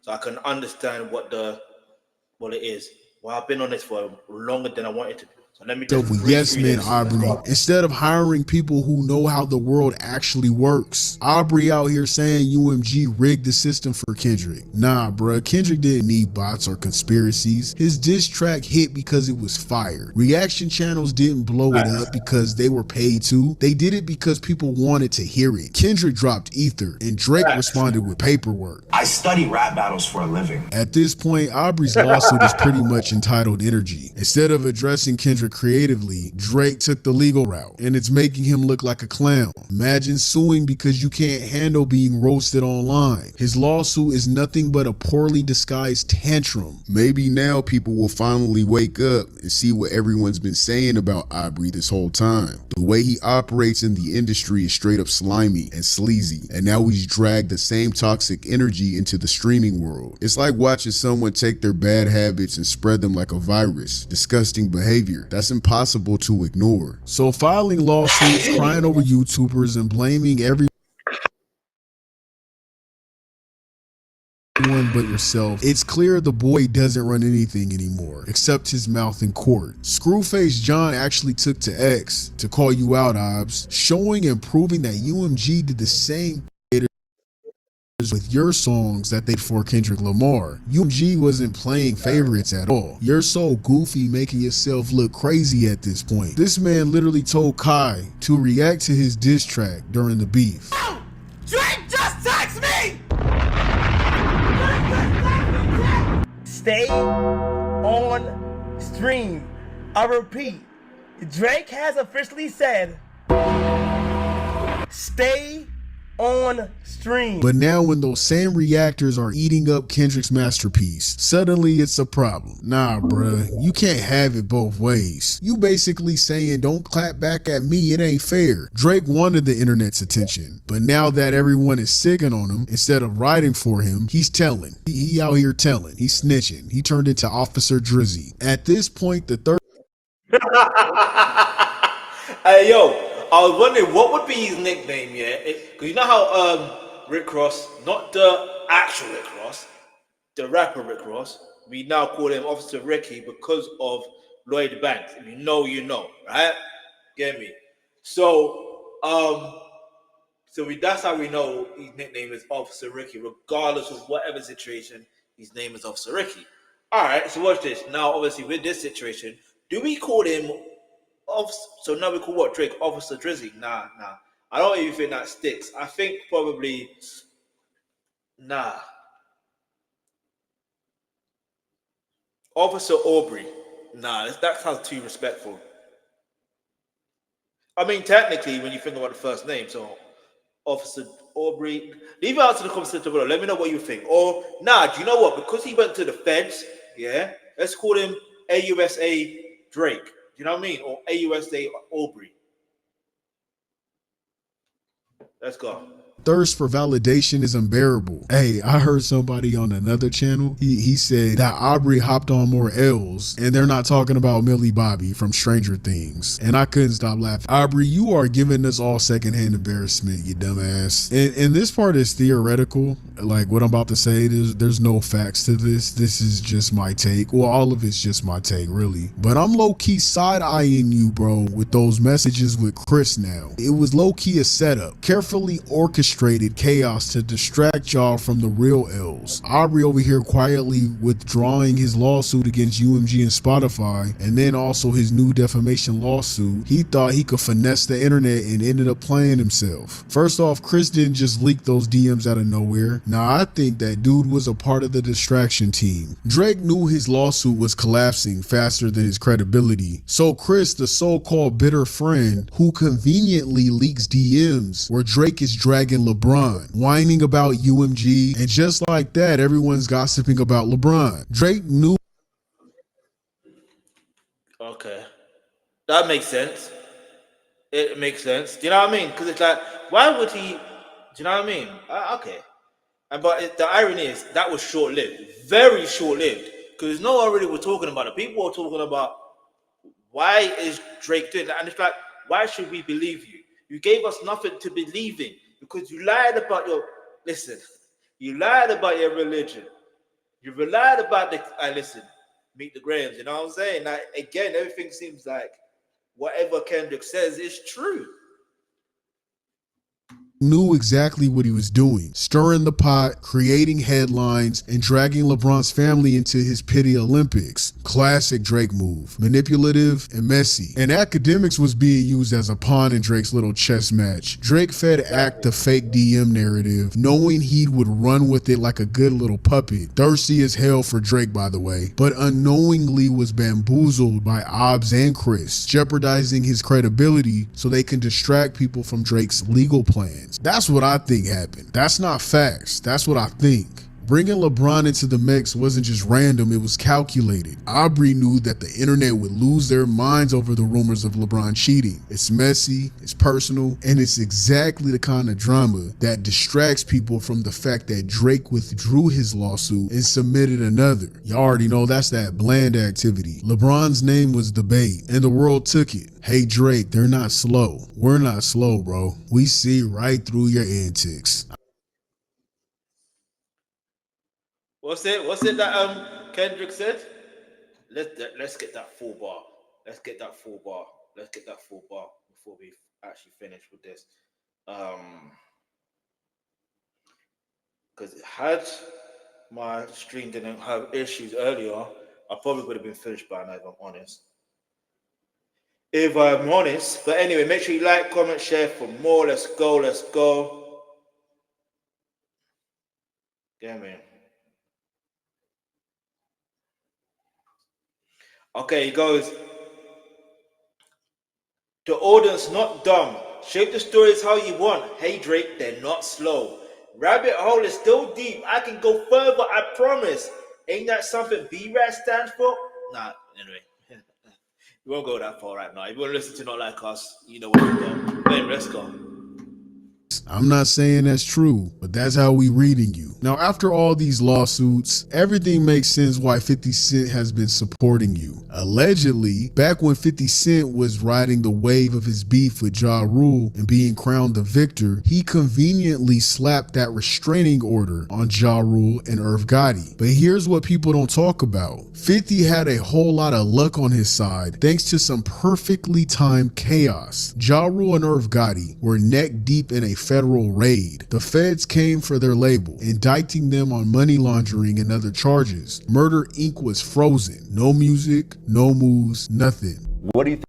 so I can understand what it is. Well, I've been on this for longer than I wanted to. So let me just With yes men, Aubrey, instead of hiring people who know how the world actually works. Aubrey out here saying UMG rigged the system for Kendrick. Nah, bruh, Kendrick didn't need bots or conspiracies. His diss track hit because it was fire. Reaction channels didn't blow it up because they were paid to. They did it because people wanted to hear it. Kendrick dropped Ether and Drake responded with paperwork. I study rap battles for a living. At this point, Aubrey's lawsuit is pretty much entitled energy. Instead of addressing Kendrick creatively, Drake took the legal route, and it's making him look like a clown. Imagine suing because you can't handle being roasted online. His lawsuit is nothing but a poorly disguised tantrum. Maybe now people will finally wake up and see what everyone's been saying about Aubrey this whole time. The way he operates in the industry is straight up slimy and sleazy, and now he's dragged the same toxic energy into the streaming world. It's like watching someone take their bad habits and spread them like a virus. Disgusting behavior. That's impossible to ignore. So filing lawsuits, crying over YouTubers, and blaming everyone but yourself, it's clear the boy doesn't run anything anymore except his mouth in court. Screwface John actually took to X to call you out, Obs, showing and proving that UMG did the same with your songs that they for Kendrick Lamar. UMG wasn't playing favorites at all. You're so goofy making yourself look crazy at this point. This man literally told Kai to react to his diss track during the beef. Drake just text me! Stay on stream. I repeat, Drake has officially said, stay on stream. But now when those same reactors are eating up Kendrick's masterpiece, suddenly it's a problem. Nah, bruh, you can't have it both ways. You basically saying don't clap back at me, it ain't fair. Drake wanted the internet's attention, but now that everyone is sigging on him, instead of writing for him, he's telling. He out here telling, he's snitching. He turned into Officer Drizzy. At this point, the third Hey, yo, I was wondering what would be his nickname, yeah? Because you know how Rick Ross, not the actual Rick Ross, the rapper Rick Ross, we now call him Officer Ricky because of Lloyd Banks. If you know, you know, right? Get me? So, that's how we know his nickname is Officer Ricky, regardless of whatever situation, his name is Officer Ricky. All right, so watch this. Now, obviously, with this situation, do we call him so now we call what Drake Officer Drizzy? Nah. I don't even think that sticks. I think probably Officer Aubrey. Nah, that sounds too respectful. I mean, technically, when you think about the first name, so Officer Aubrey. Leave it out to the comment section below. Let me know what you think. Or do you know what? Because he went to the feds, yeah, let's call him AUSA Drake. You know what I mean? Or AUSA Aubrey. Let's go. thirst for validation is unbearable. Hey, I heard somebody on another channel, he said that Aubrey hopped on more L's, and they're not talking about Millie Bobby from Stranger Things. And I couldn't stop laughing. Aubrey, you are giving us all secondhand embarrassment, you dumbass. And this part is theoretical. like what I'm about to say, there's no facts to this. This is just my take. Well, all of it's just my take, really. But I'm low-key side-eyeing you, bro, with those messages with Chris now. It was low-key a setup. Carefully orchestrated chaos to distract y'all from the real ills. Aubrey over here quietly withdrawing his lawsuit against UMG and Spotify, and then also his new defamation lawsuit. He thought he could finesse the internet and ended up playing himself. First off, Chris didn't just leak those DMs out of nowhere. Now, I think that dude was a part of the distraction team. Drake knew his lawsuit was collapsing faster than his credibility. So Chris, the so-called bitter friend who conveniently leaks DMs where Drake is dragging LeBron, whining about UMG, and just like that, everyone's gossiping about LeBron. Drake knew. Okay, that makes sense. It makes sense. Do you know what I mean? Because it's like, why would he? Do you know what I mean? Okay. But the irony is that was short-lived, very short-lived. Because no one really was talking about it. People were talking about why is Drake doing that, and it's like, why should we believe you? You gave us nothing to believe in because you lied about your. Listen, you lied about your religion. You lied about the. Listen, meet the Grahams. You know what I'm saying? Like, again, everything seems like whatever Kendrick says is true. Knew exactly what he was doing, stirring the pot, creating headlines, and dragging LeBron's family into his pity Olympics. Classic Drake move, manipulative and messy. And academics was being used as a pawn in Drake's little chess match. Drake fed Act the fake DM narrative, knowing he would run with it like a good little puppet. Thirsty as hell for Drake, by the way, but unknowingly was bamboozled by Obbs and Chris, jeopardizing his credibility so they can distract people from Drake's legal plans. That's what I think happened. That's not facts. That's what I think. Bringing LeBron into the mix wasn't just random, it was calculated. Aubrey knew that the internet would lose their minds over the rumors of LeBron cheating. It's messy, it's personal, and it's exactly the kind of drama that distracts people from the fact that Drake withdrew his lawsuit and submitted another. You already know that's that bland activity. LeBron's name was debate, and the world took it. Hey Drake, they're not slow. We're not slow, bro. We see right through your antics. What's it that Kendrick said? Let's get that full bar. Let's get that full bar before we actually finish with this. Because had my stream didn't have issues earlier, I probably would have been finished by now, if I'm honest. But anyway, make sure you like, comment, share for more. Let's go. Yeah, man. Okay, he goes, the audience not dumb. Shape the stories how you want. Hey Drake, they're not slow. Rabbit hole is still deep. I can go further, I promise. Ain't that something B-Rat stands for? Nah, anyway. We won't go that far right now. If you want to listen to Not Like Us, you know what to do. Anyway, let's go. I'm not saying that's true, but that's how we reading you. Now, after all these lawsuits, everything makes sense why 50 Cent has been supporting you. Allegedly, back when 50 Cent was riding the wave of his beef with Ja Rule and being crowned the victor, he conveniently slapped that restraining order on Ja Rule and Irv Gotti. But here's what people don't talk about. 50 had a whole lot of luck on his side thanks to some perfectly timed chaos. Ja Rule and Irv Gotti were neck deep in a federal raid. The feds came for their label, indicting them on money laundering and other charges. Murder Inc. was frozen. No music, no moves, nothing. What do you think?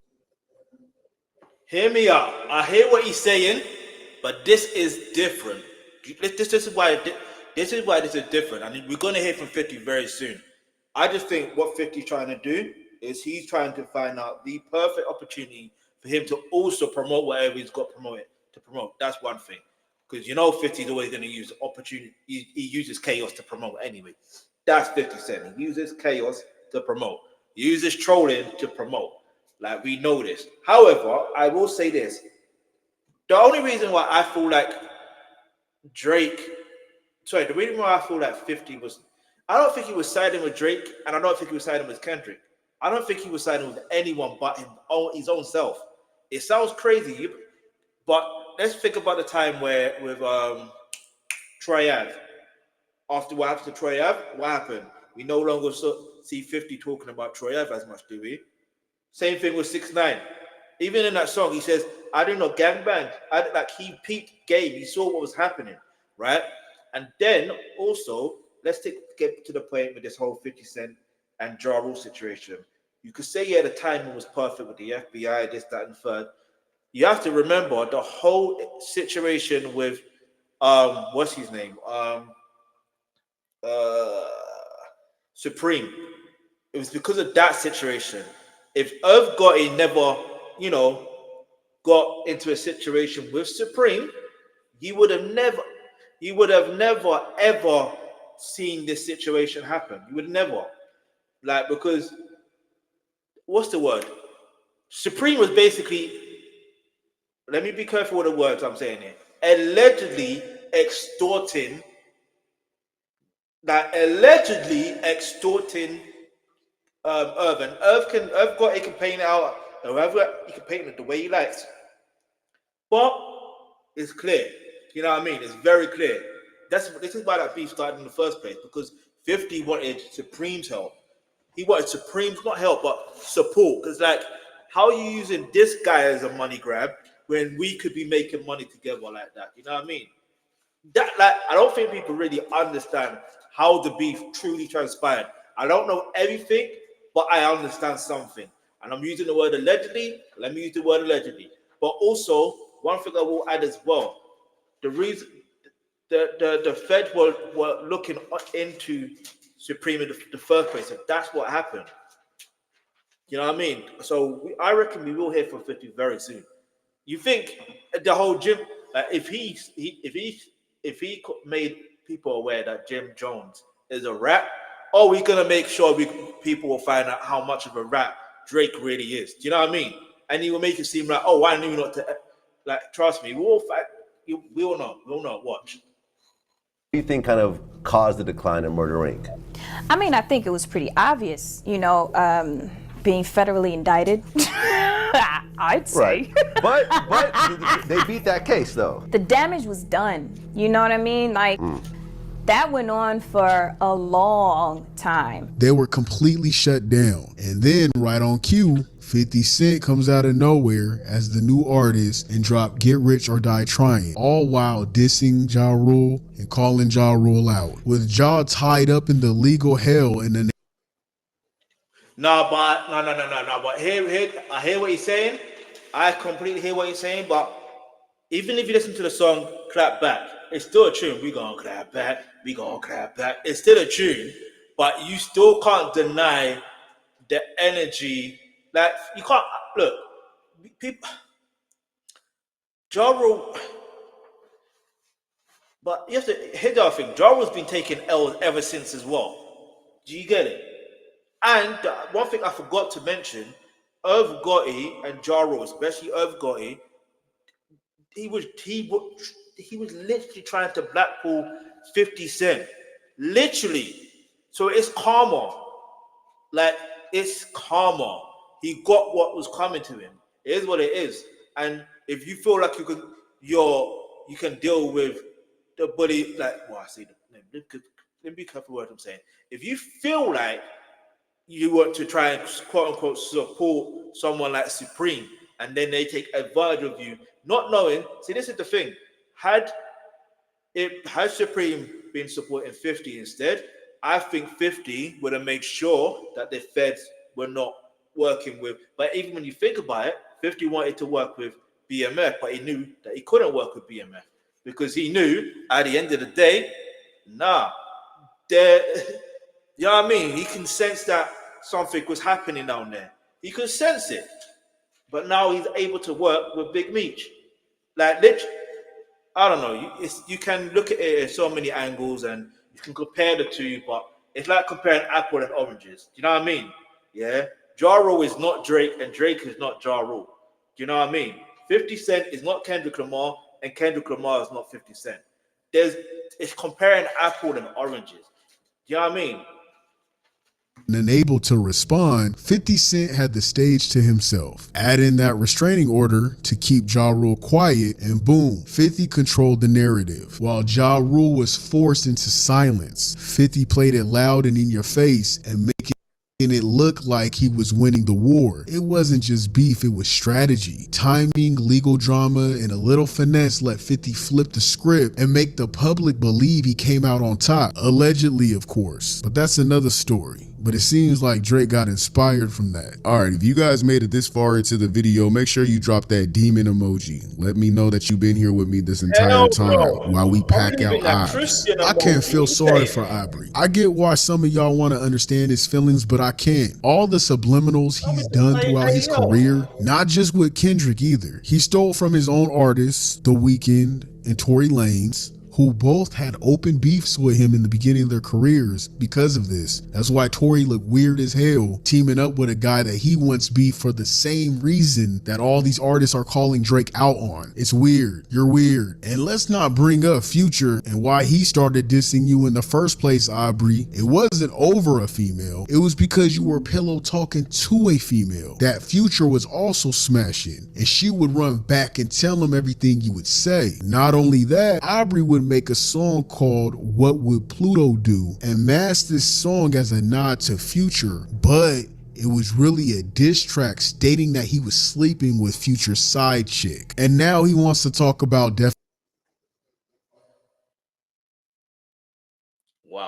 Hear me out. I hear what he's saying, but this is different. This is why this is different. I mean, we're gonna hear from 50 very soon. I just think what 50 is trying to do is he's trying to find out the perfect opportunity for him to also promote whatever he's got to promote. That's one thing. Because 50 is always going to use opportunity. He uses chaos to promote anyway. That's 50 Cent. He uses chaos to promote. He uses trolling to promote. Like, we know this. However, I will say this. The only reason why I feel like the reason why I feel like 50 was, I don't think he was siding with Drake, and I don't think he was siding with Kendrick. I don't think he was siding with anyone but his own self. It sounds crazy, but let's think about the time where with Troy Ave, After what happened to Troy Ave, what happened? We no longer see 50 talking about Troy Ave as much, do we? Same thing with 6ix9ine. Even in that song, he says, I didn't know gangbang. Like he peaked game. He saw what was happening, right? And then also, let's get to the point with this whole 50 Cent and Ja Rule situation. You could say, yeah, the timing was perfect with the FBI, this, that, and third. You have to remember the whole situation with what's his name? Supreme. It was because of that situation. If Irv Gotti never, got into a situation with Supreme, you would have never ever seen this situation happen. You would never. Because what's the word? Supreme was basically, let me be careful with the words I'm saying here, allegedly extorting Irv. And Irv Gotti can paint it out, however he can paint it the way he likes. But it's clear. You know what I mean? It's very clear. This is why that beef started in the first place, because 50 wanted Supreme's help. He wanted Supreme's not help, but support. Because how are you using this guy as a money grab when we could be making money together like that? You know what I mean? I don't think people really understand how the beef truly transpired. I don't know everything, but I understand something. And I'm using the word allegedly. Let me use the word allegedly. But also, one thing I will add as well, the reason the Fed were looking into Supreme in the first place, and that's what happened. You know what I mean? So I reckon we will hear from 50 very soon. You think the whole Jim, if he made people aware that Jim Jones is a rat, or we gonna make sure people will find out how much of a rat Drake really is? Do you know what I mean? And he will make it seem like, oh, I knew not to. Trust me, we'll fight. We'll know. We'll know. Watch. What do you think kind of caused the decline in Murder Inc.? I mean, I think it was pretty obvious, being federally indicted. I'd say. Right. But they beat that case, though. The damage was done. You know what I mean? That went on for a long time. They were completely shut down. And then, right on cue, 50 Cent comes out of nowhere as the new artist and dropped Get Rich or Die Trying, all while dissing Ja Rule and calling Ja Rule out. With Ja tied up in the legal hell in the No. But here, I hear what he's saying. I completely hear what he's saying. But even if you listen to the song "Clap Back," it's still a tune. We gonna clap back. We gonna clap back. It's still a tune, but you still can't deny the energy. You can't look. People, Ja Rule. But you have to hit the other thing. Ja Rule's been taking L's ever since as well. Do you get it? And one thing I forgot to mention, Irv Gotti and Ja Rule, especially Irv Gotti, he was literally trying to blackball 50 Cent. Literally. So it's karma. It's karma. He got what was coming to him. It is what it is. And if you feel like you can deal with the bully, I say the name. Let me be careful what I'm saying. If you feel like you want to try and quote unquote support someone like Supreme, and then they take advantage of you, not knowing. See, this is the thing. Had Supreme been supporting 50 instead, I think 50 would have made sure that the Feds were not working with. But even when you think about it, 50 wanted to work with BMF, but he knew that he couldn't work with BMF because he knew at the end of the day, you know what I mean? He can sense that something was happening down there. He could sense it. But now he's able to work with Big Meech. Literally, I don't know. You can look at it in so many angles and you can compare the two, but it's like comparing apple and oranges. Do you know what I mean? Yeah. Ja Rule is not Drake and Drake is not Ja Rule. Do you know what I mean? 50 Cent is not Kendrick Lamar and Kendrick Lamar is not 50 Cent. It's comparing apple and oranges. Do you know what I mean? and unable to respond, 50 Cent had the stage to himself. Add in that restraining order to keep Ja Rule quiet, and boom, 50 controlled the narrative. While Ja Rule was forced into silence, 50 played it loud and in your face and making it look like he was winning the war. It wasn't just beef, it was strategy. Timing, legal drama, and a little finesse let 50 flip the script and make the public believe he came out on top. Allegedly, of course. But that's another story. But it seems like Drake got inspired from that. Alright, if you guys made it this far into the video, make sure you drop that demon emoji. Let me know that you've been here with me this entire time while we pack out Ops. I can't feel sorry for Aubrey. I get why some of y'all want to understand his feelings, but I can't. All the subliminals he's done throughout his career, not just with Kendrick either. He stole from his own artists, The Weeknd and Tory Lanez, who both had open beefs with him in the beginning of their careers because of this. That's why Tory looked weird as hell, teaming up with a guy that he once beefed for the same reason that all these artists are calling Drake out on. It's weird. You're weird. And let's not bring up Future and why he started dissing you in the first place, Aubrey. It wasn't over a female. It was because you were pillow talking to a female that Future was also smashing, and she would run back and tell him everything you would say. Not only that, Aubrey would make a song called What Would Pluto Do and mask this song as a nod to Future, but it was really a diss track stating that he was sleeping with Future's side chick. And now he wants to talk about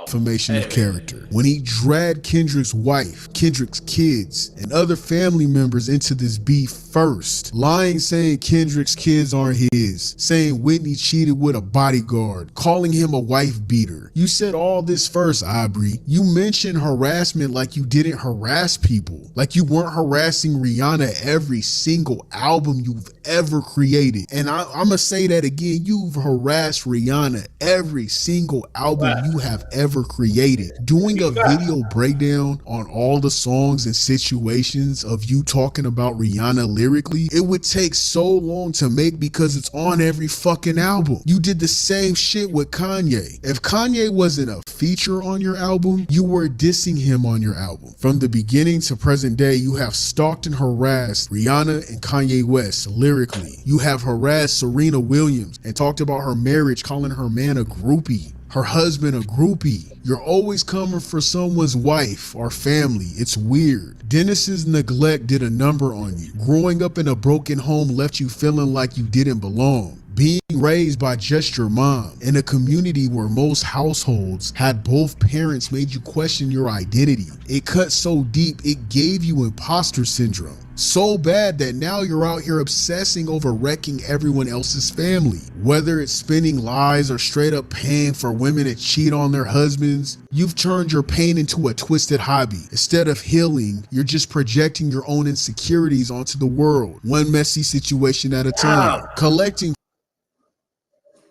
defamation of character when he dragged Kendrick's wife, Kendrick's kids, and other family members into this beef first, lying saying Kendrick's kids aren't his, saying Whitney cheated with a bodyguard, calling him a wife beater. You said all this first, Aubrey. You mentioned harassment like you didn't harass people, like you weren't harassing Rihanna every single album you've ever created. And I'm gonna say that again, you've harassed Rihanna every single album you have ever created. Doing a video breakdown on all the songs and situations of you talking about Rihanna lyrically, it would take so long to make because it's on every fucking album. You did the same shit with Kanye. If Kanye wasn't a feature on your album, you were dissing him on your album. From the beginning to present day, you have stalked and harassed Rihanna and Kanye West lyrically. You have harassed Serena Williams and talked about her marriage, calling her man a groupie, her husband a groupie. You're always coming for someone's wife or family. It's weird. Dennis's neglect did a number on you. Growing up in a broken home left you feeling like you didn't belong. Being raised by just your mom in a community where most households had both parents made you question your identity. It cut so deep, it gave you imposter syndrome. So bad that now you're out here obsessing over wrecking everyone else's family. Whether it's spinning lies or straight up paying for women to cheat on their husbands, you've turned your pain into a twisted hobby. Instead of healing, you're just projecting your own insecurities onto the world, one messy situation at a time. Collecting.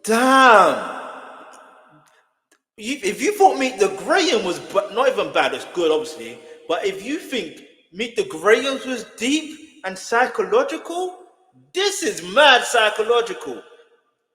Damn. If you thought Meet the Graham was not even bad, it's good obviously, but if you think Meet the Grahams was deep and psychological, this is mad psychological.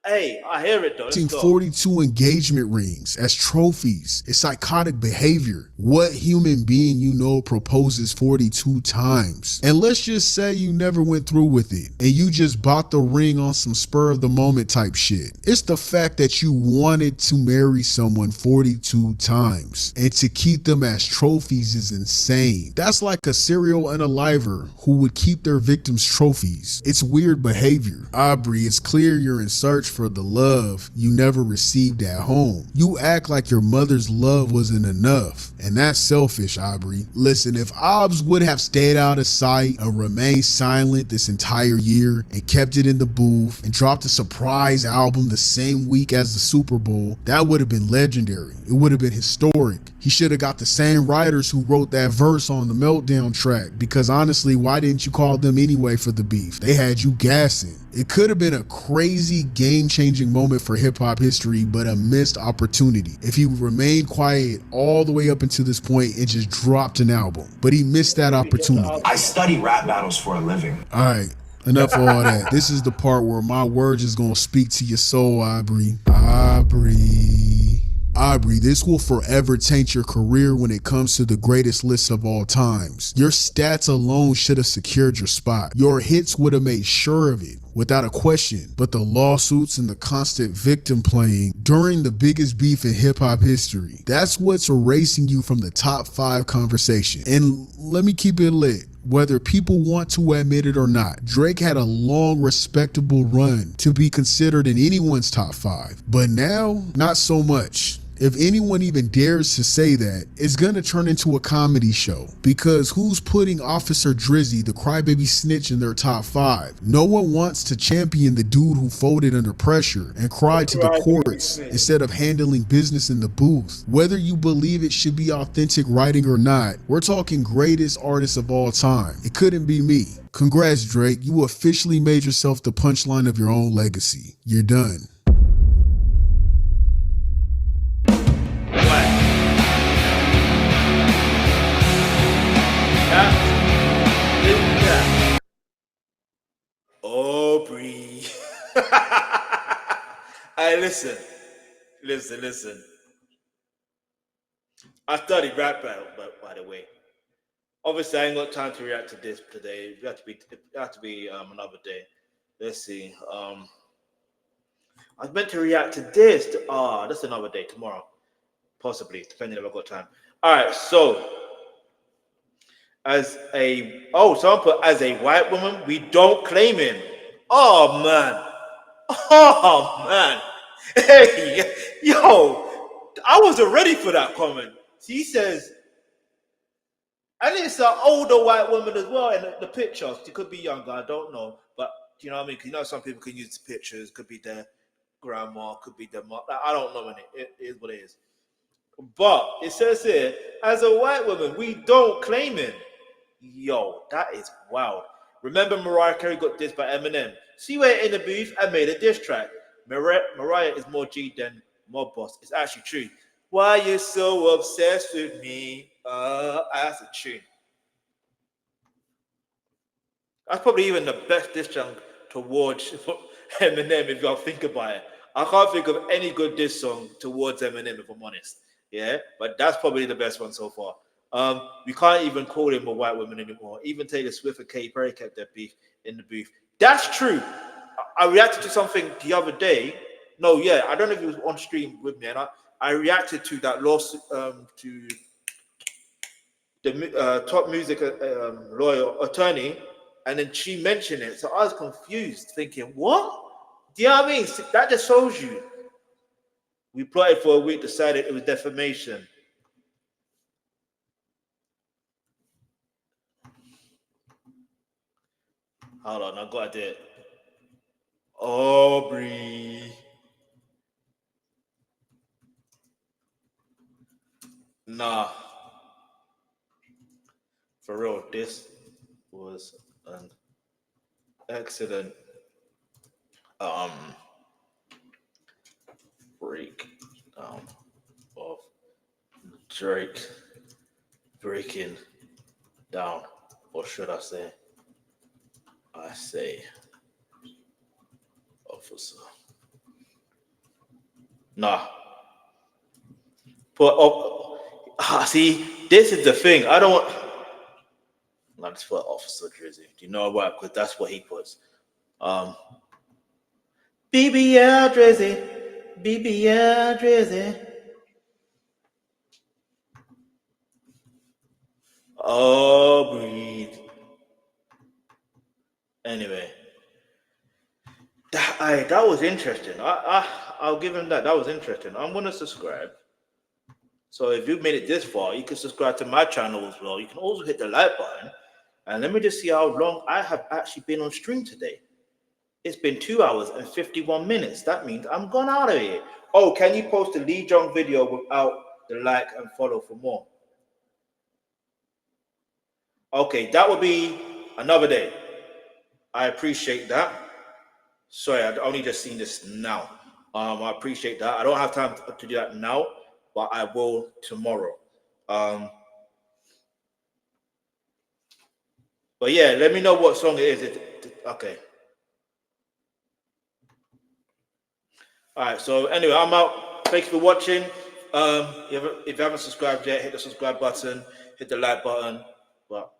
Hey, I hear it though. Let's go. 42 engagement rings as trophies is psychotic behavior. What human being you know proposes 42 times? And let's just say you never went through with it and you just bought the ring on some spur of the moment type shit. It's the fact that you wanted to marry someone 42 times and to keep them as trophies is insane. That's like a serial unaliver who would keep their victims trophies. It's weird behavior. Aubrey, it's clear you're in search for the love you never received at home. You act like your mother's love wasn't enough, and that's selfish, Aubrey. Listen, if Obs would have stayed out of sight and remained silent this entire year and kept it in the booth and dropped a surprise album the same week as the Super Bowl, that would have been legendary. It would have been historic. He should have got the same writers who wrote that verse on the Meltdown track, because honestly, why didn't you call them anyway for the beef? They had you gassing. It could have been a crazy game-changing moment for hip-hop history, but a missed opportunity if he remained quiet all the way up until this point and just dropped an album. But he missed that opportunity. I study rap battles for a living. All right, enough of all that. This is the part where my words is gonna speak to your soul, Aubrey. Aubrey. Aubrey, this will forever taint your career when it comes to the greatest list of all times. Your stats alone should have secured your spot. Your hits would have made sure of it, without a question. But the lawsuits and the constant victim playing during the biggest beef in hip-hop history, that's what's erasing you from the top 5 conversation. And let me keep it lit. Whether people want to admit it or not, Drake had a long, respectable run to be considered in anyone's top 5. But now, not so much. If anyone even dares to say that, it's gonna turn into a comedy show. Because who's putting Officer Drizzy, the crybaby snitch, in their top 5? No one wants to champion the dude who folded under pressure and cried to the courts instead of handling business in the booth. Whether you believe it should be authentic writing or not, we're talking greatest artist of all time. It couldn't be me. Congrats, Drake. You officially made yourself the punchline of your own legacy. You're done. Aubrey. Hey, listen. I studied rap battle, but by the way, obviously I ain't got time to react to this today. It have to be another day. Let's see. I was meant to react to this. That's another day, tomorrow, possibly, depending if I got time. All right, so. Someone put, as a white woman, we don't claim him. Oh man. Hey, yo, I wasn't ready for that comment. He says, and it's an older white woman as well in the picture. She could be younger, I don't know. But you know what I mean? Because some people can use pictures, could be their grandma, could be their mom. I don't know, it is what it is. But it says here, as a white woman, we don't claim him. Yo, that is wild. Remember Mariah Carey got dissed by Eminem? She went in the booth and made a diss track. Mariah is more G than Mob Boss. It's actually true. Why you so obsessed with me? That's a tune. That's probably even the best diss track towards Eminem if y'all think about it. I can't think of any good diss song towards Eminem if I'm honest. Yeah, but that's probably the best one so far. We can't even call him a white woman anymore. Even Taylor Swift and Katy Perry kept their beef in the booth. That's true. I reacted to something the other day. No, yeah, I don't know if it was on stream with me, and I reacted to that lawsuit to the top music lawyer attorney, and then she mentioned it. So I was confused, thinking, what? Do you know what I mean? That just shows you. We plotted for a week, decided it was defamation. Hold on, I got it. Aubrey. Nah. For real, this was an excellent breakdown of Drake breaking down, or should I say officer. Nah. But see, this is the thing. I don't want. Not just put Officer Drizzy. Do you know why? Because that's what he puts. BBL Drizzy. Oh, breathe. Anyway, that was interesting. I'll give him that. That was interesting. I'm gonna subscribe. So if you've made it this far, you can subscribe to my channel as well. You can also hit the like button. And let me just see how long I have actually been on stream today. It's been 2 hours and 51 minutes. That means I'm gone out of here. Oh, can you post a Lee Jong video without the like and follow for more? Okay, that will be another day. I appreciate that. Sorry, I only just seen this now. I appreciate that. I don't have time to do that now, but I will tomorrow. But yeah, let me know what song it is. Okay. All right, so anyway, I'm out. Thanks for watching. If you haven't subscribed yet, hit the subscribe button, hit the like button. But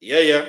yeah.